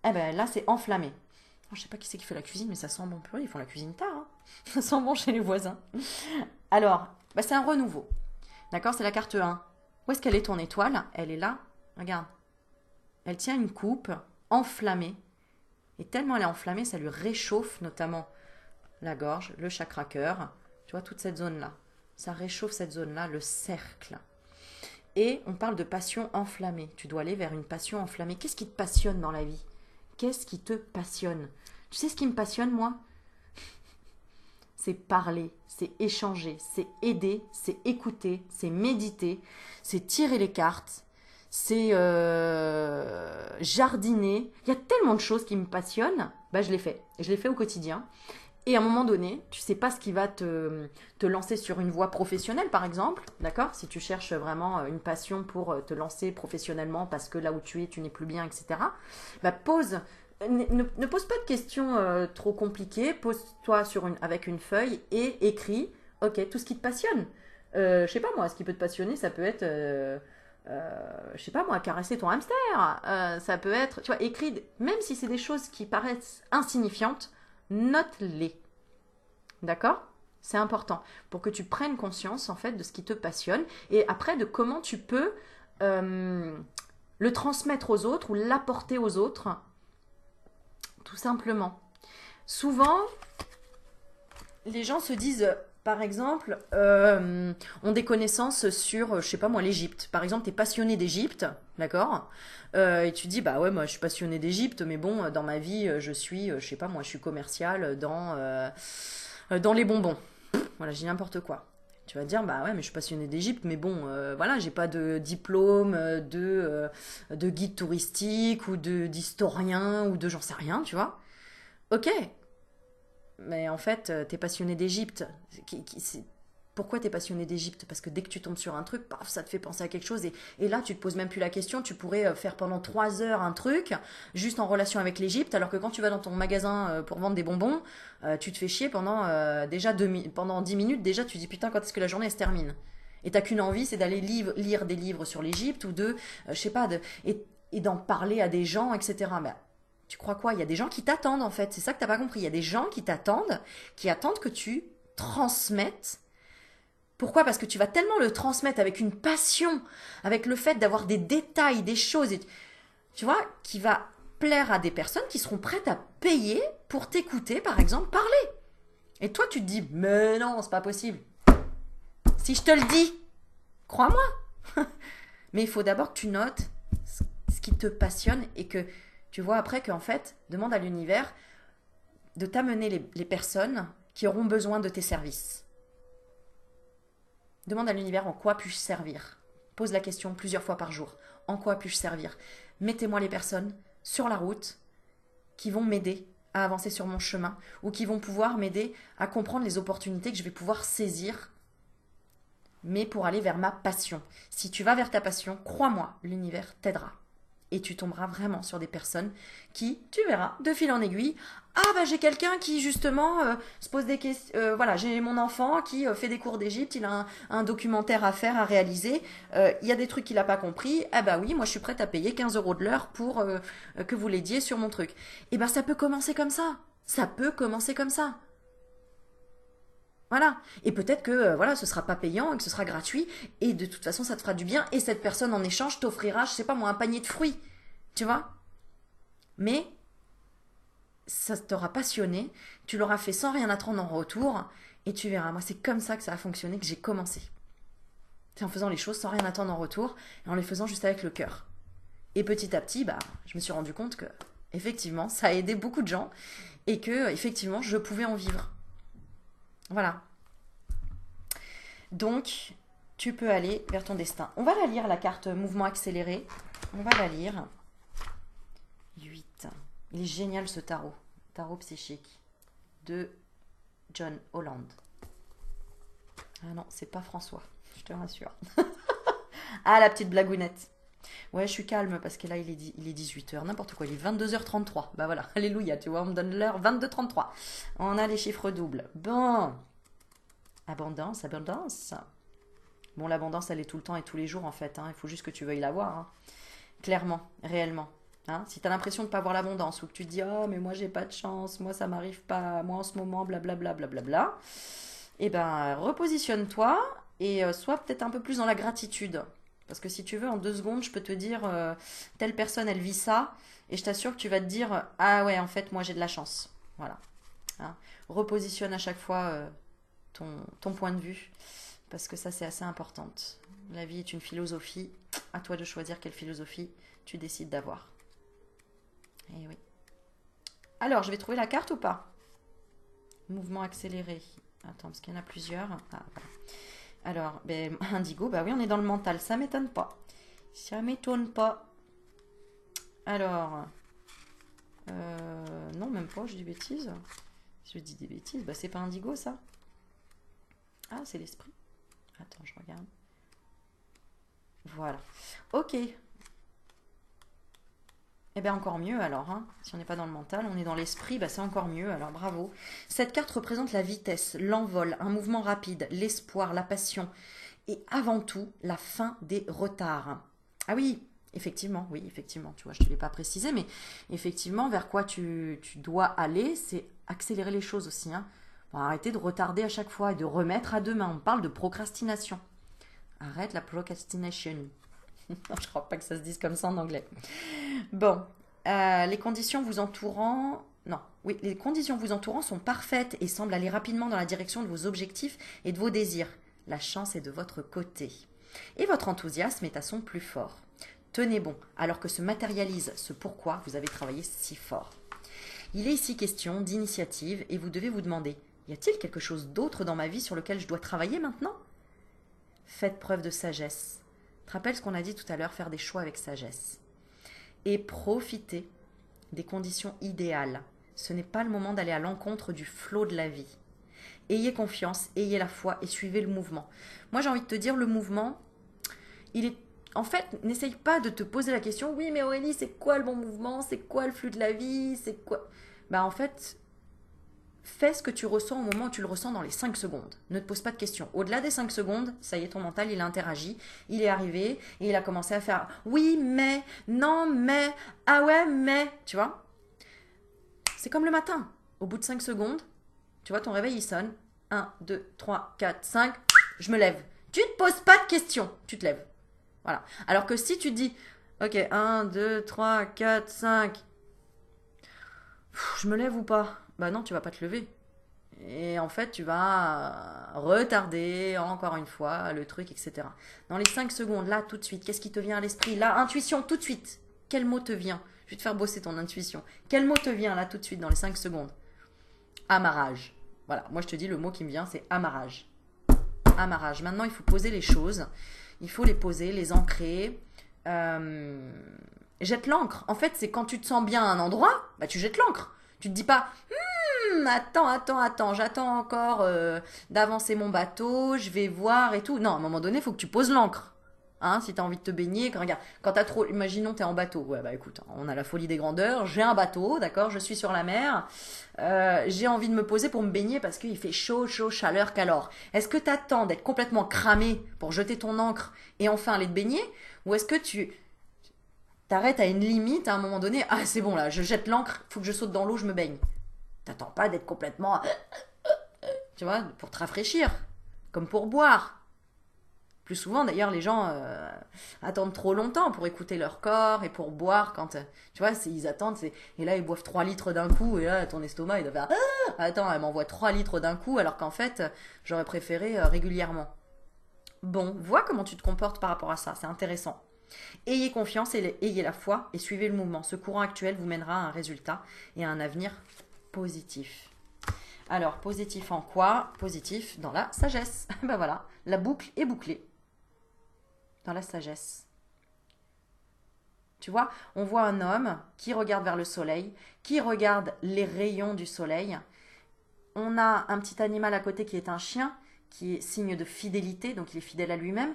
Eh ben, là, c'est enflammé. Alors, je sais pas qui c'est qui fait la cuisine, mais ça sent bon. Purée, ils font la cuisine tard. Hein. Ça sent bon chez les voisins. Alors, c'est un renouveau. D'accord? C'est la carte 1. Où est-ce qu'elle est ton étoile? Elle est là. Regarde. Elle tient une coupe enflammée. Et tellement elle est enflammée, ça lui réchauffe notamment la gorge, le chakra cœur. Tu vois, toute cette zone-là. Ça réchauffe cette zone-là, le cercle. Et on parle de passion enflammée. Tu dois aller vers une passion enflammée. Qu'est-ce qui te passionne dans la vie? Qu'est-ce qui te passionne? Tu sais ce qui me passionne, moi? C'est parler, c'est échanger, c'est aider, c'est écouter, c'est méditer, c'est tirer les cartes, c'est jardiner. Il y a tellement de choses qui me passionnent. Je les fais. Je les fais au quotidien. Et à un moment donné, tu sais pas ce qui va te lancer sur une voie professionnelle, par exemple, d'accord? Si tu cherches vraiment une passion pour te lancer professionnellement parce que là où tu es, tu n'es plus bien, etc. Ne pose pas de questions trop compliquées. Pose-toi avec une feuille et écris, ok, tout ce qui te passionne. Je sais pas moi, ce qui peut te passionner, ça peut être, je sais pas moi, caresser ton hamster. Ça peut être, tu vois, écris, même si c'est des choses qui paraissent insignifiantes, note-les. D'accord? C'est important pour que tu prennes conscience en fait de ce qui te passionne et après de comment tu peux le transmettre aux autres ou l'apporter aux autres, tout simplement. Souvent, les gens se disent, par exemple, ont des connaissances sur, je sais pas moi, l'Égypte. Par exemple, tu es passionné d'Égypte, d'accord? Et tu dis, bah ouais, moi je suis passionné d'Égypte, mais bon, dans ma vie, je suis, je sais pas moi, je suis commercial dans les bonbons. Voilà, j'ai n'importe quoi. Tu vas te dire, bah ouais, mais je suis passionnée d'Égypte, mais bon, voilà, j'ai pas de diplôme de guide touristique ou d'historien ou de j'en sais rien, tu vois. Ok, mais en fait, t'es passionné d'Égypte. Pourquoi t'es passionné d'Égypte? Parce que dès que tu tombes sur un truc, paf, ça te fait penser à quelque chose. Et là, tu te poses même plus la question. Tu pourrais faire pendant 3 heures un truc, juste en relation avec l'Égypte, alors que quand tu vas dans ton magasin pour vendre des bonbons, tu te fais chier pendant pendant 10 minutes. Déjà, tu dis putain, quand est-ce que la journée elle se termine? Et t'as qu'une envie, c'est d'aller lire des livres sur l'Égypte ou je sais pas, et d'en parler à des gens, etc. Mais tu crois quoi? Il y a des gens qui t'attendent en fait. C'est ça que t'as pas compris. Il y a des gens qui attendent que tu transmettes. Pourquoi? Parce que tu vas tellement le transmettre avec une passion, avec le fait d'avoir des détails, des choses, et, tu vois, qui va plaire à des personnes qui seront prêtes à payer pour t'écouter, par exemple, parler. Et toi, tu te dis, mais non, c'est pas possible. Si je te le dis, crois-moi. Mais il faut d'abord que tu notes ce qui te passionne et que tu vois après qu'en fait, demande à l'univers de t'amener les personnes qui auront besoin de tes services. Demande à l'univers en quoi puis-je servir. Pose la question plusieurs fois par jour. En quoi puis-je servir? Mettez-moi les personnes sur la route qui vont m'aider à avancer sur mon chemin ou qui vont pouvoir m'aider à comprendre les opportunités que je vais pouvoir saisir, mais pour aller vers ma passion. Si tu vas vers ta passion, crois-moi, l'univers t'aidera. Et tu tomberas vraiment sur des personnes qui, tu verras, de fil en aiguille, ah bah j'ai quelqu'un qui justement se pose des questions, voilà, j'ai mon enfant qui fait des cours d'Égypte, il a un documentaire à faire, à réaliser, il y a des trucs qu'il n'a pas compris, ah bah oui, moi je suis prête à payer 15 € de l'heure pour que vous l'aidiez sur mon truc. Et ben ça peut commencer comme ça peut commencer comme ça. Voilà. Et peut-être que voilà, ce sera pas payant et que ce sera gratuit. Et de toute façon, ça te fera du bien. Et cette personne, en échange, t'offrira, je sais pas moi, un panier de fruits. Tu vois? Mais ça t'aura passionné. Tu l'auras fait sans rien attendre en retour. Et tu verras. Moi, c'est comme ça que ça a fonctionné, que j'ai commencé. C'est en faisant les choses sans rien attendre en retour. Et en les faisant juste avec le cœur. Et petit à petit, bah, je me suis rendu compte que, effectivement, ça a aidé beaucoup de gens. Et que, effectivement, je pouvais en vivre. Voilà. Donc, tu peux aller vers ton destin. On va la lire, la carte mouvement accéléré. On va la lire. 8. Il est génial ce tarot. Tarot psychique de John Holland. Ah non, c'est pas François, je te rassure. Ah, la petite blagounette. Ouais, je suis calme parce que là, il est 18h, n'importe quoi. Il est 22h33. Bah voilà, alléluia, tu vois, on me donne l'heure 22h33. On a les chiffres doubles. Bon. Abondance, abondance. Bon, l'abondance, elle est tout le temps et tous les jours, en fait. Hein. Il faut juste que tu veuilles l'avoir. Hein. Clairement, réellement. Hein. Si tu as l'impression de ne pas avoir l'abondance ou que tu te dis, oh, mais moi, j'ai pas de chance, moi, ça m'arrive pas, moi, en ce moment, blablabla, blablabla, eh ben, repositionne-toi et sois peut-être un peu plus dans la gratitude. Parce que si tu veux, en 2 secondes, je peux te dire, telle personne, elle vit ça, et je t'assure que tu vas te dire, ah ouais, en fait, moi, j'ai de la chance. Voilà. Hein. Repositionne à chaque fois ton point de vue, parce que ça c'est assez important. La vie est une philosophie, à toi de choisir quelle philosophie tu décides d'avoir. Et oui. Alors, je vais trouver la carte ou pas? Mouvement accéléré. Attends, parce qu'il y en a plusieurs. Ah, voilà. Alors, ben, indigo, bah oui, on est dans le mental, ça m'étonne pas. Ça m'étonne pas. Alors, non, même pas, je dis bêtises. Je dis des bêtises, bah c'est pas indigo ça. Ah, c'est l'esprit. Attends, je regarde. Voilà. Ok. Eh bien, encore mieux alors. Hein. Si on n'est pas dans le mental, on est dans l'esprit, bah, c'est encore mieux. Alors, bravo. Cette carte représente la vitesse, l'envol, un mouvement rapide, l'espoir, la passion. Et avant tout, la fin des retards. Ah oui, effectivement, oui, effectivement. Tu vois, je ne te l'ai pas précisé, mais effectivement, vers quoi tu dois aller, c'est accélérer les choses aussi. Hein. Bon, arrêter de retarder à chaque fois et de remettre à demain. On parle de procrastination. Arrête la procrastination. Je crois pas que ça se dise comme ça en anglais. Bon, les conditions vous entourant... Non, oui, les conditions vous entourant sont parfaites et semblent aller rapidement dans la direction de vos objectifs et de vos désirs. La chance est de votre côté. Et votre enthousiasme est à son plus fort. Tenez bon, alors que se matérialise ce pourquoi vous avez travaillé si fort. Il est ici question d'initiative et vous devez vous demander, y a-t-il quelque chose d'autre dans ma vie sur lequel je dois travailler maintenant? Faites preuve de sagesse. Tu te rappelles ce qu'on a dit tout à l'heure, faire des choix avec sagesse. Et profitez des conditions idéales. Ce n'est pas le moment d'aller à l'encontre du flot de la vie. Ayez confiance, ayez la foi et suivez le mouvement. Moi, j'ai envie de te dire, le mouvement, il est... En fait, n'essaye pas de te poser la question, oui, mais Aurélie, c'est quoi le bon mouvement? C'est quoi le flux de la vie? C'est quoi... En fait, fais ce que tu ressens au moment où tu le ressens dans les 5 secondes. Ne te pose pas de questions. Au-delà des 5 secondes, ça y est, ton mental, il a interagi, il est arrivé et il a commencé à faire oui, mais, non, mais, ah ouais, mais, tu vois? C'est comme le matin. Au bout de 5 secondes, tu vois, ton réveil, il sonne. 1, 2, 3, 4, 5, je me lève. Tu ne te poses pas de questions, tu te lèves. Voilà. Alors que si tu te dis, ok, 1, 2, 3, 4, 5, je me lève ou pas? Bah non, tu vas pas te lever. Et en fait, tu vas retarder encore une fois le truc, etc. Dans les 5 secondes, là, tout de suite, qu'est-ce qui te vient à l'esprit? Là, intuition, tout de suite. Quel mot te vient? Je vais te faire bosser ton intuition. Quel mot te vient là, tout de suite, dans les 5 secondes? Amarrage. Voilà, moi je te dis, le mot qui me vient, c'est amarrage. Amarrage. Maintenant, il faut poser les choses. Il faut les poser, les ancrer. Jette l'encre. En fait, c'est quand tu te sens bien à un endroit, bah tu jettes l'encre. Tu te dis pas, attends, j'attends encore d'avancer mon bateau, je vais voir et tout. Non, à un moment donné, il faut que tu poses l'encre. Hein, si tu as envie de te baigner, regarde, quand tu as trop, imaginons tu es en bateau. Ouais, bah écoute, on a la folie des grandeurs, j'ai un bateau, d'accord, je suis sur la mer, j'ai envie de me poser pour me baigner parce qu'il fait chaud, chaleur, calor. Est-ce que tu attends d'être complètement cramé pour jeter ton encre et enfin aller te baigner? Ou est-ce que tu t'arrêtes à une limite à un moment donné? Ah, c'est bon là, je jette l'encre, faut que je saute dans l'eau, je me baigne. T'attends pas d'être complètement, tu vois, pour te rafraîchir, comme pour boire. Plus souvent, d'ailleurs, les gens attendent trop longtemps pour écouter leur corps et pour boire quand, tu vois, ils attendent, et là, ils boivent 3 litres d'un coup, et là, ton estomac, il doit faire, attends, elle m'envoie 3 litres d'un coup, alors qu'en fait, j'aurais préféré régulièrement. Bon, vois comment tu te comportes par rapport à ça, c'est intéressant. Ayez confiance et ayez la foi et suivez le mouvement. Ce courant actuel vous mènera à un résultat et à un avenir positif. Alors, positif en quoi? Positif dans la sagesse. Ben voilà, la boucle est bouclée dans la sagesse. Tu vois, on voit un homme qui regarde vers le soleil, qui regarde les rayons du soleil. On a un petit animal à côté qui est un chien, qui est signe de fidélité, donc il est fidèle à lui-même.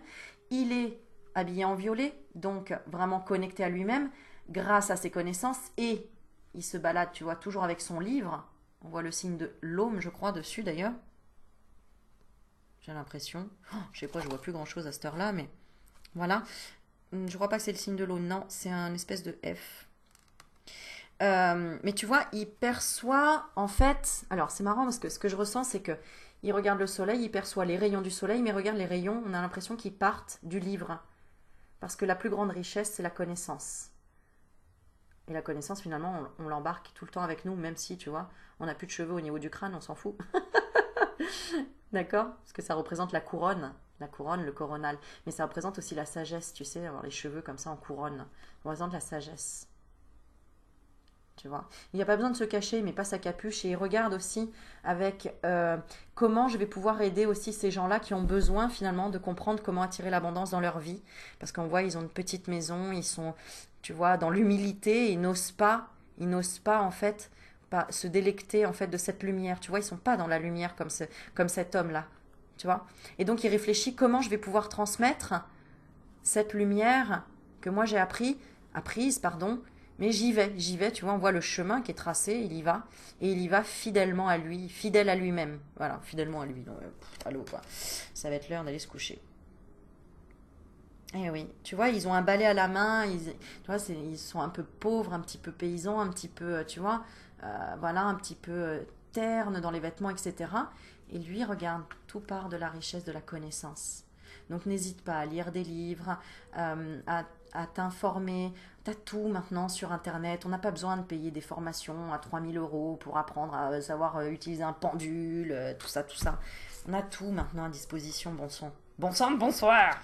Il est habillé en violet, donc vraiment connecté à lui-même grâce à ses connaissances, et il se balade, tu vois, toujours avec son livre. On voit le signe de l'aume, je crois, dessus d'ailleurs. J'ai l'impression. Je sais pas, je vois plus grand chose à cette heure-là, mais voilà. Je crois pas que c'est le signe de l'eau, non, c'est un espèce de F. Mais tu vois, il perçoit en fait. Alors c'est marrant parce que ce que je ressens, c'est que il regarde le soleil, il perçoit les rayons du soleil, mais regarde les rayons, on a l'impression qu'ils partent du livre. Parce que la plus grande richesse, c'est la connaissance. Et la connaissance, finalement, on l'embarque tout le temps avec nous, même si, tu vois, on n'a plus de cheveux au niveau du crâne, on s'en fout. D'accord? Parce que ça représente la couronne, le coronal. Mais ça représente aussi la sagesse, tu sais, avoir les cheveux comme ça en couronne. Ça représente la sagesse. Tu vois. Il n'y a pas besoin de se cacher, mais pas sa capuche. Et il regarde aussi avec comment je vais pouvoir aider aussi ces gens-là qui ont besoin finalement de comprendre comment attirer l'abondance dans leur vie. Parce qu'on voit, ils ont une petite maison, ils sont, tu vois, dans l'humilité, ils n'osent pas en fait pas se délecter en fait de cette lumière. Tu vois, ils sont pas dans la lumière comme cet homme-là. Tu vois. Et donc il réfléchit comment je vais pouvoir transmettre cette lumière que moi j'ai apprise, pardon. Mais j'y vais, tu vois, on voit le chemin qui est tracé, il y va, et il y va fidèlement à lui, fidèle à lui-même. Voilà, fidèlement à lui. Donc, allô, quoi. Ça va être l'heure d'aller se coucher. Eh oui, tu vois, ils ont un balai à la main, tu vois, ils sont un peu pauvres, un petit peu paysans, un petit peu, tu vois, voilà, un petit peu ternes dans les vêtements, etc. Et lui, regarde, tout part de la richesse de la connaissance. Donc n'hésite pas à lire des livres, à t'informer. T'as tout maintenant sur Internet. On n'a pas besoin de payer des formations à 3 000 € pour apprendre à savoir utiliser un pendule, tout ça, tout ça. On a tout maintenant à disposition, bon sang. Bon sang, bonsoir.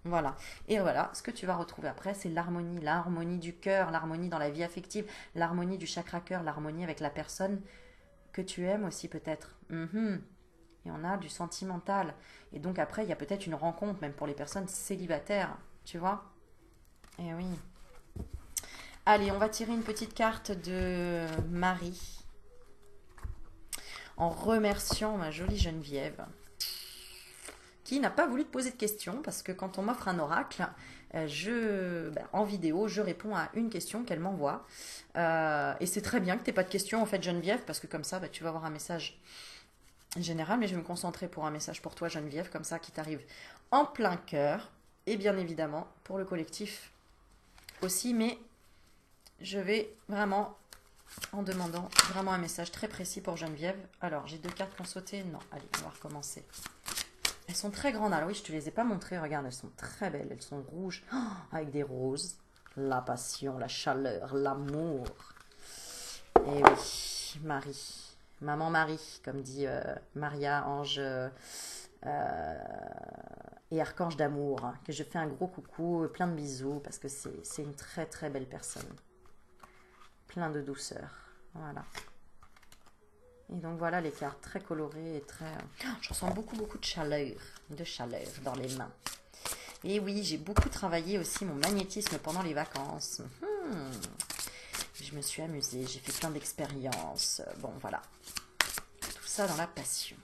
Voilà. Et voilà, ce que tu vas retrouver après, c'est l'harmonie du cœur, l'harmonie dans la vie affective, l'harmonie du chakra cœur, l'harmonie avec la personne que tu aimes aussi peut-être. et on a du sentimental. Et donc après, il y a peut-être une rencontre, même pour les personnes célibataires, tu vois. Et oui. Allez, on va tirer une petite carte de Marie en remerciant ma jolie Geneviève qui n'a pas voulu te poser de questions parce que quand on m'offre un oracle, en vidéo, je réponds à une question qu'elle m'envoie. Et c'est très bien que tu n'aies pas de questions en fait Geneviève parce que comme ça, tu vas avoir un message général, mais je vais me concentrer pour un message pour toi Geneviève, comme ça qui t'arrive en plein cœur et bien évidemment pour le collectif aussi, mais je vais vraiment en demandant vraiment un message très précis pour Geneviève. Alors, j'ai 2 cartes qui ont sauté. Non, allez, on va recommencer. Elles sont très grandes. Alors oui, je ne te les ai pas montrées. Regarde, elles sont très belles. Elles sont rouges avec des roses. La passion, la chaleur, l'amour. Et oui, Marie. Maman Marie, comme dit Maria, ange et archange d'amour. Que je fais un gros coucou, plein de bisous parce que c'est une très très belle personne. Plein de douceur. Voilà. Et donc voilà les cartes très colorées et très... Je ressens beaucoup de chaleur dans les mains. Et oui, j'ai beaucoup travaillé aussi mon magnétisme pendant les vacances. Je me suis amusée, j'ai fait plein d'expériences. Bon, voilà. Tout ça dans la passion.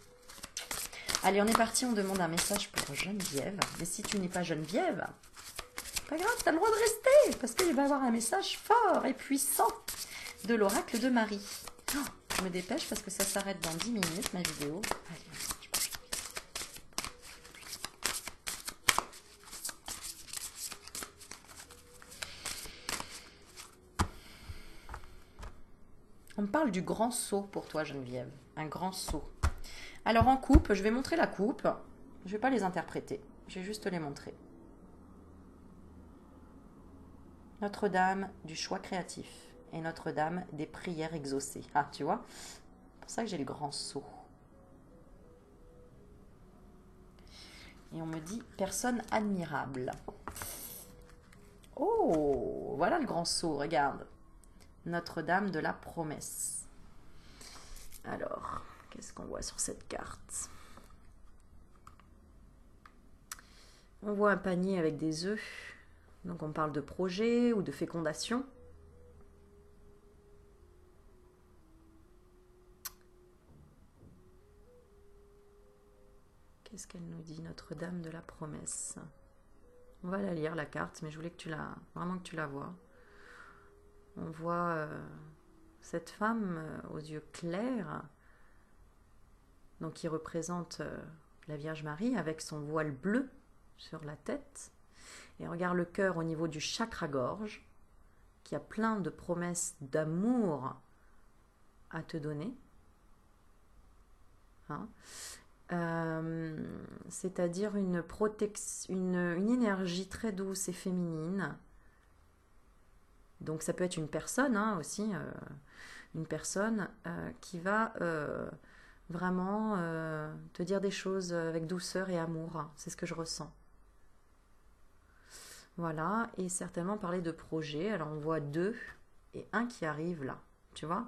Allez, on est parti, on demande un message pour Geneviève. Mais si tu n'es pas Geneviève, pas grave, tu as le droit de rester. Parce qu'il va y avoir un message fort et puissant de l'oracle de Marie. Je me dépêche parce que ça s'arrête dans 10 minutes, ma vidéo. Allez, on me parle du grand saut pour toi, Geneviève. Un grand saut. Alors en coupe, je vais montrer la coupe. Je ne vais pas les interpréter. Je vais juste les montrer. Notre-Dame du choix créatif et Notre-Dame des prières exaucées. Ah, tu vois? C'est pour ça que j'ai le grand saut. Et on me dit personne admirable. Oh, voilà le grand saut, regarde. Notre-Dame de la promesse. Alors, qu'est-ce qu'on voit sur cette carte? On voit un panier avec des œufs. Donc on parle de projet ou de fécondation. Qu'est-ce qu'elle nous dit, Notre-Dame de la promesse? On va la lire, la carte, mais je voulais que tu vraiment que tu la vois. On voit cette femme aux yeux clairs, donc qui représente la Vierge Marie avec son voile bleu sur la tête. Et regarde le cœur au niveau du chakra-gorge, qui a plein de promesses d'amour à te donner. Hein, c'est-à-dire une énergie très douce et féminine. Donc ça peut être une personne aussi, une personne qui va vraiment te dire des choses avec douceur et amour. C'est ce que je ressens. Voilà, et certainement parler de projet. Alors on voit 2 et un qui arrive là, tu vois.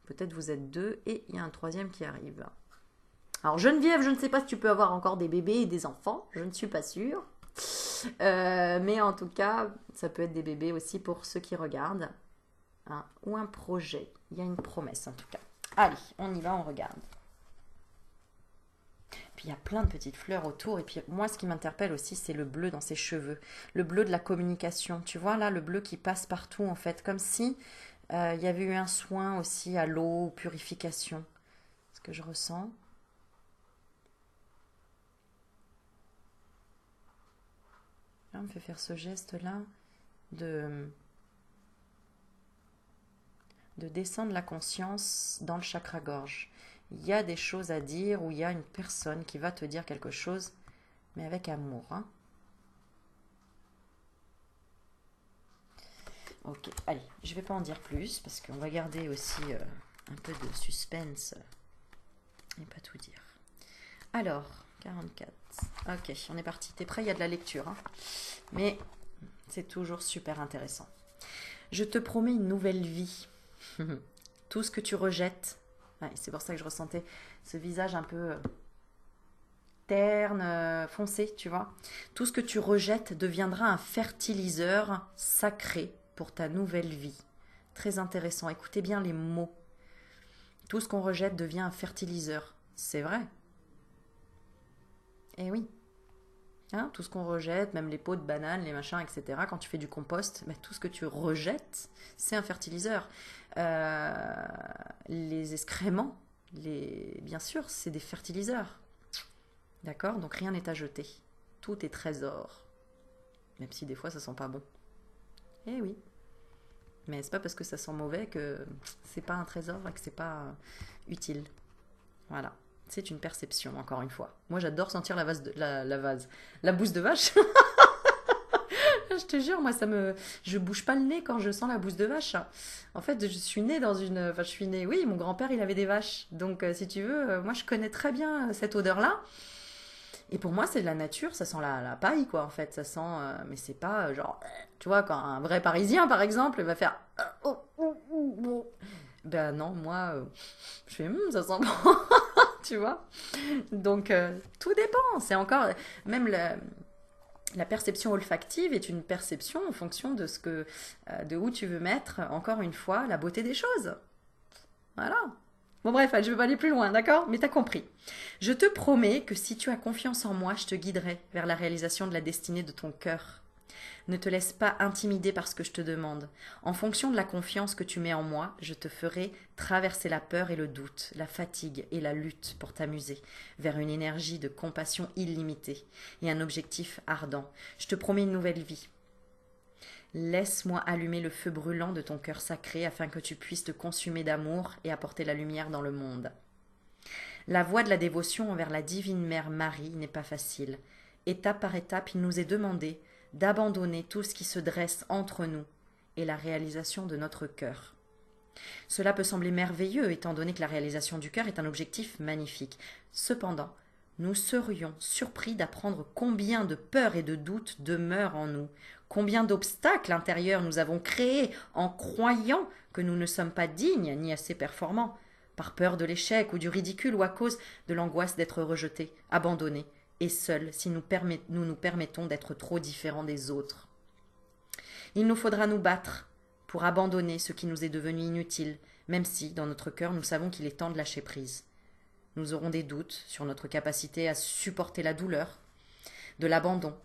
Peut-être vous êtes 2 et il y a un 3e qui arrive. Alors Geneviève, je ne sais pas si tu peux avoir encore des bébés et des enfants, je ne suis pas sûre. Mais en tout cas, ça peut être des bébés aussi pour ceux qui regardent. Hein, ou un projet. Il y a une promesse en tout cas. Allez, on y va, on regarde. Puis il y a plein de petites fleurs autour. Et puis moi, ce qui m'interpelle aussi, c'est le bleu dans ses cheveux. Le bleu de la communication. Tu vois là, le bleu qui passe partout en fait. Comme si il y avait eu un soin aussi à l'eau, purification. Ce que je ressens. Là, on me fait faire ce geste-là de descendre la conscience dans le chakra-gorge. Il y a des choses à dire ou il y a une personne qui va te dire quelque chose, mais avec amour. Hein. Ok, allez, je ne vais pas en dire plus parce qu'on va garder aussi un peu de suspense et pas tout dire. Alors, 44. Ok, on est parti. T'es prêt? Il y a de la lecture. Hein. Mais c'est toujours super intéressant. Je te promets une nouvelle vie. Tout ce que tu rejettes. Ouais, c'est pour ça que je ressentais ce visage un peu terne, foncé, tu vois. Tout ce que tu rejettes deviendra un fertiliseur sacré pour ta nouvelle vie. Très intéressant. Écoutez bien les mots. Tout ce qu'on rejette devient un fertiliseur. C'est vrai. Eh oui. Hein, tout ce qu'on rejette, même les peaux de banane, les machins, etc. Quand tu fais du compost, mais tout ce que tu rejettes, c'est un fertiliseur. Euh, les excréments, bien sûr, c'est des fertiliseurs. D'accord? Donc rien n'est à jeter. Tout est trésor. Même si des fois ça sent pas bon. Eh oui. Mais c'est pas parce que ça sent mauvais que c'est pas un trésor et que c'est pas utile. Voilà. C'est une perception, encore une fois. Moi, j'adore sentir la bouse de vache. Je te jure, moi, je bouge pas le nez quand je sens la bouse de vache. En fait, je suis née enfin, je suis née, oui, mon grand-père, il avait des vaches. Donc, si tu veux, moi, je connais très bien cette odeur-là. Et pour moi, c'est de la nature, ça sent la paille, quoi, en fait. Ça sent, mais c'est pas genre, tu vois, quand un vrai Parisien, par exemple, va faire, oh, oh, oh, oh. Ben non, moi, je fais, ça sent bon, tu vois. Donc, tout dépend. C'est encore, même la perception olfactive est une perception en fonction de où tu veux mettre, encore une fois, la beauté des choses. Voilà. Bon bref, je ne vais pas aller plus loin, d'accord? Mais t'as compris. Je te promets que si tu as confiance en moi, je te guiderai vers la réalisation de la destinée de ton cœur. Ne te laisse pas intimider par ce que je te demande. En fonction de la confiance que tu mets en moi, je te ferai traverser la peur et le doute, la fatigue et la lutte pour t'amuser vers une énergie de compassion illimitée et un objectif ardent. Je te promets une nouvelle vie. Laisse-moi allumer le feu brûlant de ton cœur sacré afin que tu puisses te consumer d'amour et apporter la lumière dans le monde. La voie de la dévotion envers la divine Mère Marie n'est pas facile. Étape par étape, il nous est demandé d'abandonner tout ce qui se dresse entre nous et la réalisation de notre cœur. Cela peut sembler merveilleux étant donné que la réalisation du cœur est un objectif magnifique. Cependant, nous serions surpris d'apprendre combien de peurs et de doutes demeurent en nous, combien d'obstacles intérieurs nous avons créés en croyant que nous ne sommes pas dignes ni assez performants, par peur de l'échec ou du ridicule ou à cause de l'angoisse d'être rejetés, abandonnés, et seuls si nous nous permettons d'être trop différents des autres. Il nous faudra nous battre pour abandonner ce qui nous est devenu inutile, même si, dans notre cœur, nous savons qu'il est temps de lâcher prise. Nous aurons des doutes sur notre capacité à supporter la douleur, de l'abandon,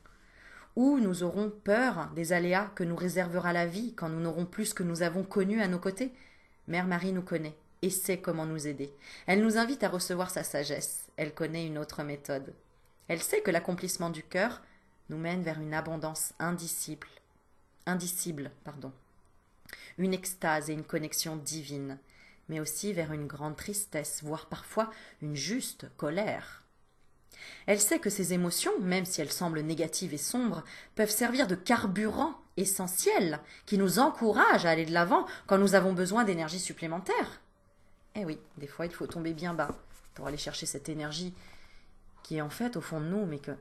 ou nous aurons peur des aléas que nous réservera la vie quand nous n'aurons plus ce que nous avons connu à nos côtés. Mère Marie nous connaît et sait comment nous aider. Elle nous invite à recevoir sa sagesse. Elle connaît une autre méthode. Elle sait que l'accomplissement du cœur nous mène vers une abondance indicible, une extase et une connexion divine, mais aussi vers une grande tristesse, voire parfois une juste colère. Elle sait que ces émotions, même si elles semblent négatives et sombres, peuvent servir de carburant essentiel qui nous encourage à aller de l'avant quand nous avons besoin d'énergie supplémentaire. Eh oui, des fois il faut tomber bien bas pour aller chercher cette énergie qui est en fait au fond de nous mais qu'on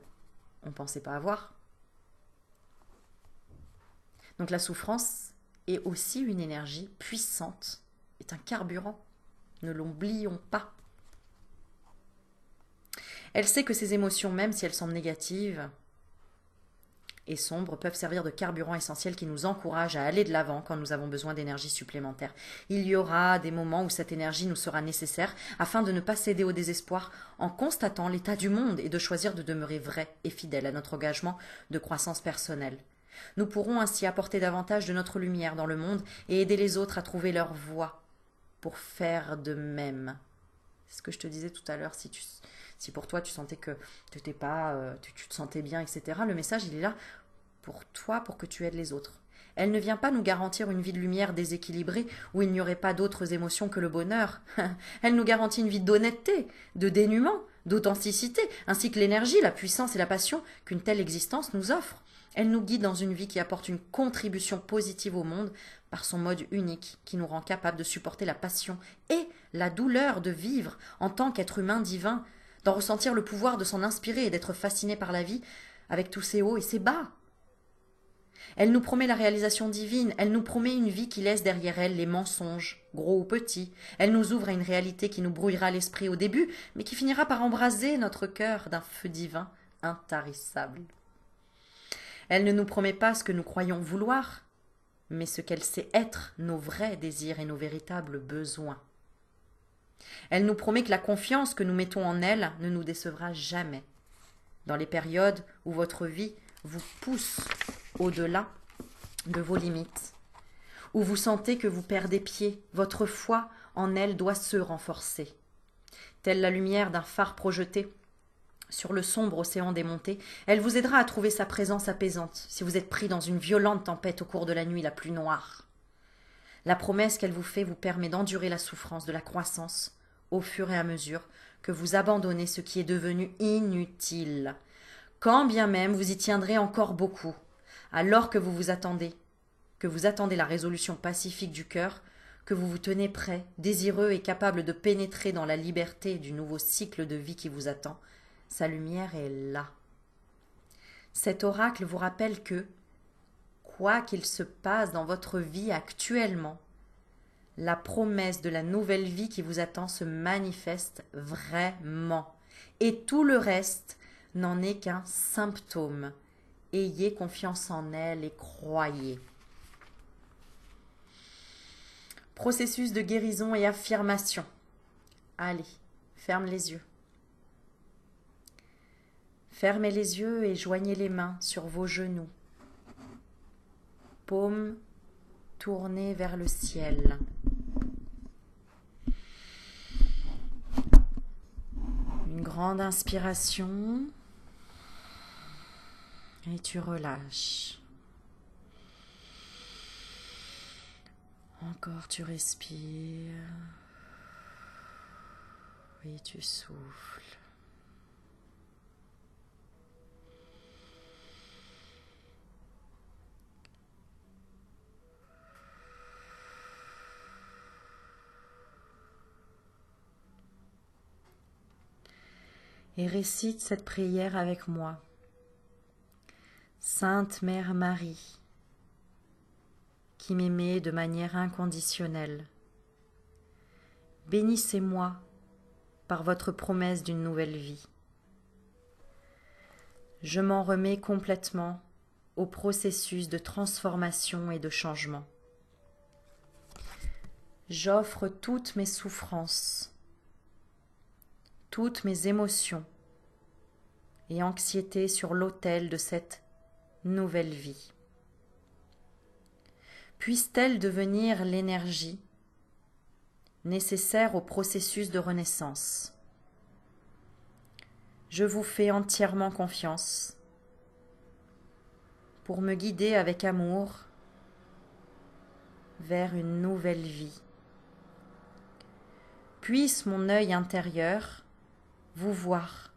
ne pensait pas avoir. Donc la souffrance est aussi une énergie puissante, est un carburant. Ne l'oublions pas. Elle sait que ces émotions, même si elles semblent négatives et sombres, peuvent servir de carburant essentiel qui nous encourage à aller de l'avant quand nous avons besoin d'énergie supplémentaire. Il y aura des moments où cette énergie nous sera nécessaire afin de ne pas céder au désespoir en constatant l'état du monde et de choisir de demeurer vrai et fidèle à notre engagement de croissance personnelle. Nous pourrons ainsi apporter davantage de notre lumière dans le monde et aider les autres à trouver leur voie pour faire de même. C'est ce que je te disais tout à l'heure, si pour toi tu sentais que tu te sentais bien, etc. Le message, il est là pour toi, pour que tu aides les autres. Elle ne vient pas nous garantir une vie de lumière déséquilibrée où il n'y aurait pas d'autres émotions que le bonheur. Elle nous garantit une vie d'honnêteté, de dénuement, d'authenticité, ainsi que l'énergie, la puissance et la passion qu'une telle existence nous offre. Elle nous guide dans une vie qui apporte une contribution positive au monde par son mode unique qui nous rend capable de supporter la passion et la douleur de vivre en tant qu'être humain divin, d'en ressentir le pouvoir de s'en inspirer et d'être fasciné par la vie avec tous ses hauts et ses bas. Elle nous promet la réalisation divine, elle nous promet une vie qui laisse derrière elle les mensonges, gros ou petits. Elle nous ouvre à une réalité qui nous brouillera l'esprit au début, mais qui finira par embraser notre cœur d'un feu divin intarissable. Elle ne nous promet pas ce que nous croyons vouloir, mais ce qu'elle sait être nos vrais désirs et nos véritables besoins. Elle nous promet que la confiance que nous mettons en elle ne nous décevra jamais. Dans les périodes où votre vie vous pousse au-delà de vos limites, où vous sentez que vous perdez pied, votre foi en elle doit se renforcer. Telle la lumière d'un phare projeté sur le sombre océan des montées, elle vous aidera à trouver sa présence apaisante si vous êtes pris dans une violente tempête au cours de la nuit la plus noire. La promesse qu'elle vous fait vous permet d'endurer la souffrance de la croissance au fur et à mesure que vous abandonnez ce qui est devenu inutile, quand bien même vous y tiendrez encore beaucoup, alors que vous attendez la résolution pacifique du cœur, que vous vous tenez prêt, désireux et capable de pénétrer dans la liberté du nouveau cycle de vie qui vous attend. Sa lumière est là. Cet oracle vous rappelle que, quoi qu'il se passe dans votre vie actuellement, la promesse de la nouvelle vie qui vous attend se manifeste vraiment. Et tout le reste n'en est qu'un symptôme. Ayez confiance en elle et croyez. Processus de guérison et affirmation. Allez, ferme les yeux. Fermez les yeux et joignez les mains sur vos genoux. Paumes tournées vers le ciel. Une grande inspiration. Et tu relâches. Encore tu respires. Et tu souffles. Et récite cette prière avec moi. Sainte Mère Marie, qui m'aimez de manière inconditionnelle, bénissez-moi par votre promesse d'une nouvelle vie. Je m'en remets complètement au processus de transformation et de changement. J'offre toutes mes souffrances, toutes mes émotions et anxiétés sur l'autel de cette nouvelle vie. Puisse-t-elle devenir l'énergie nécessaire au processus de renaissance. Je vous fais entièrement confiance pour me guider avec amour vers une nouvelle vie. Puisse mon œil intérieur vous voir,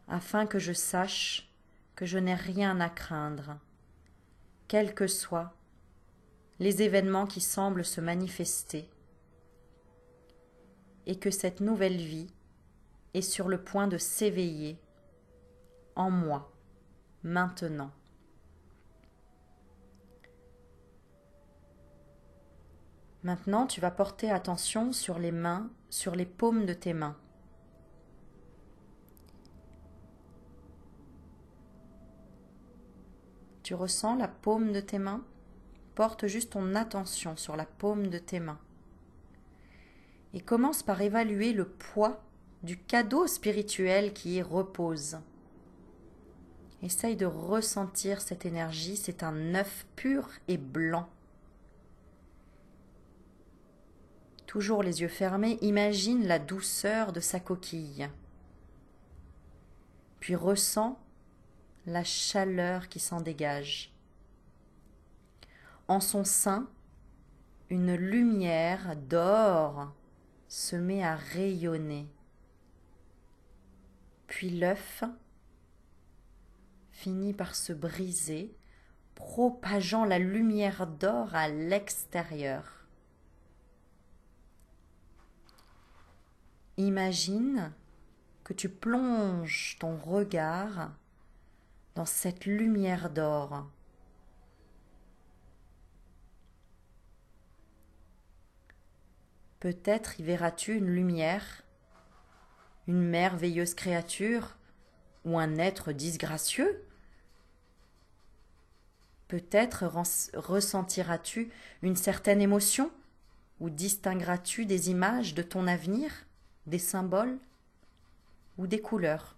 afin que je sache que je n'ai rien à craindre, quels que soient les événements qui semblent se manifester, et que cette nouvelle vie est sur le point de s'éveiller en moi, maintenant. Maintenant, tu vas porter attention sur les mains, sur les paumes de tes mains. Tu ressens la paume de tes mains? Porte juste ton attention sur la paume de tes mains. Et commence par évaluer le poids du cadeau spirituel qui y repose. Essaye de ressentir cette énergie, c'est un œuf pur et blanc. Toujours les yeux fermés, imagine la douceur de sa coquille. Puis ressens la chaleur qui s'en dégage. En son sein, une lumière d'or se met à rayonner. Puis l'œuf finit par se briser, propageant la lumière d'or à l'extérieur. Imagine que tu plonges ton regard dans cette lumière d'or. Peut-être y verras-tu une lumière, une merveilleuse créature ou un être disgracieux. Peut-être ressentiras-tu une certaine émotion ou distingueras-tu des images de ton avenir, des symboles ou des couleurs.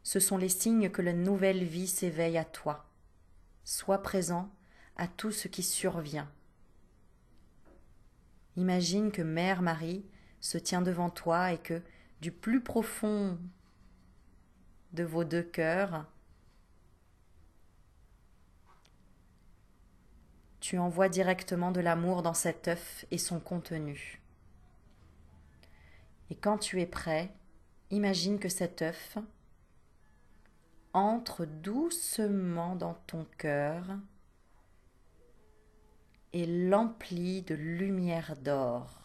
Ce sont les signes que la nouvelle vie s'éveille à toi. Sois présent à tout ce qui survient. Imagine que Mère Marie se tient devant toi et que, du plus profond de vos deux cœurs, tu envoies directement de l'amour dans cet œuf et son contenu. Et quand tu es prêt, imagine que cet œuf entre doucement dans ton cœur et l'emplit de lumière d'or.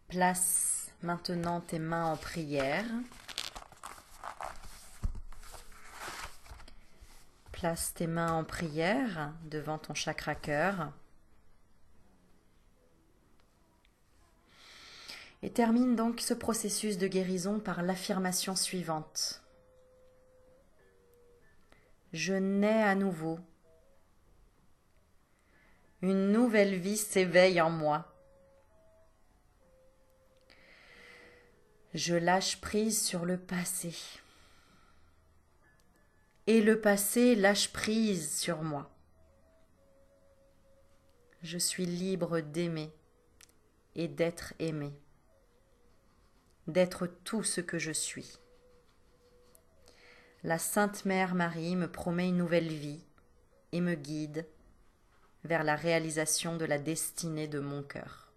Place maintenant tes mains en prière. Place tes mains en prière devant ton chakra cœur. Et termine donc ce processus de guérison par l'affirmation suivante. Je nais à nouveau. Une nouvelle vie s'éveille en moi. Je lâche prise sur le passé. Et le passé lâche prise sur moi. Je suis libre d'aimer et d'être aimé, d'être tout ce que je suis. La Sainte Mère Marie me promet une nouvelle vie et me guide vers la réalisation de la destinée de mon cœur.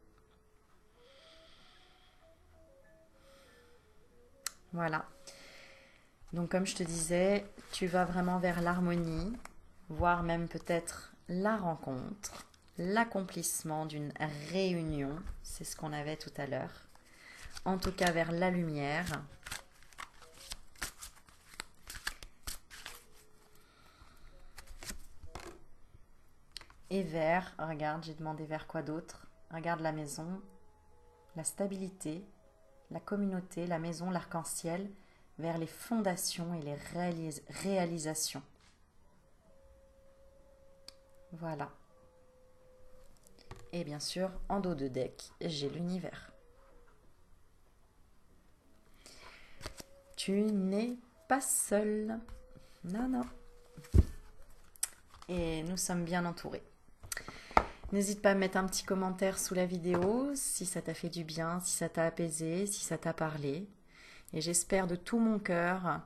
Voilà. Donc comme je te disais, tu vas vraiment vers l'harmonie, voire même peut-être la rencontre, l'accomplissement d'une réunion, c'est ce qu'on avait tout à l'heure. En tout cas vers la lumière. Et vers, regarde, j'ai demandé vers quoi d'autre. Regarde la maison, la stabilité, la communauté, la maison, l'arc-en-ciel, vers les fondations et les réalisations. Voilà. Et bien sûr, en dos de deck, j'ai l'univers. Tu n'es pas seul. Non, non. Et nous sommes bien entourés. N'hésite pas à mettre un petit commentaire sous la vidéo si ça t'a fait du bien, si ça t'a apaisé, si ça t'a parlé. Et j'espère de tout mon cœur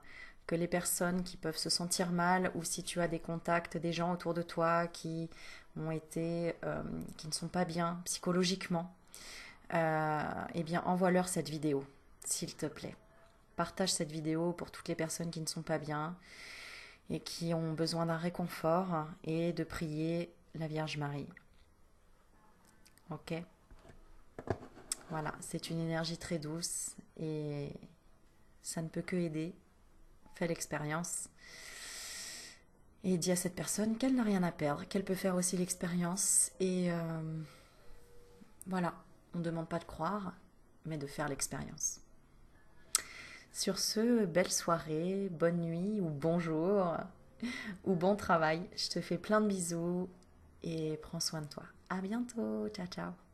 que les personnes qui peuvent se sentir mal ou si tu as des contacts, des gens autour de toi qui ont été, qui ne sont pas bien psychologiquement, eh bien envoie-leur cette vidéo, s'il te plaît. Partage cette vidéo pour toutes les personnes qui ne sont pas bien et qui ont besoin d'un réconfort et de prier la Vierge Marie. Ok? Voilà, c'est une énergie très douce et ça ne peut que aider. Fais l'expérience. Et dis à cette personne qu'elle n'a rien à perdre, qu'elle peut faire aussi l'expérience. Et voilà, on ne demande pas de croire, mais de faire l'expérience. Sur ce, belle soirée, bonne nuit ou bonjour ou bon travail. Je te fais plein de bisous et prends soin de toi. À bientôt, ciao ciao.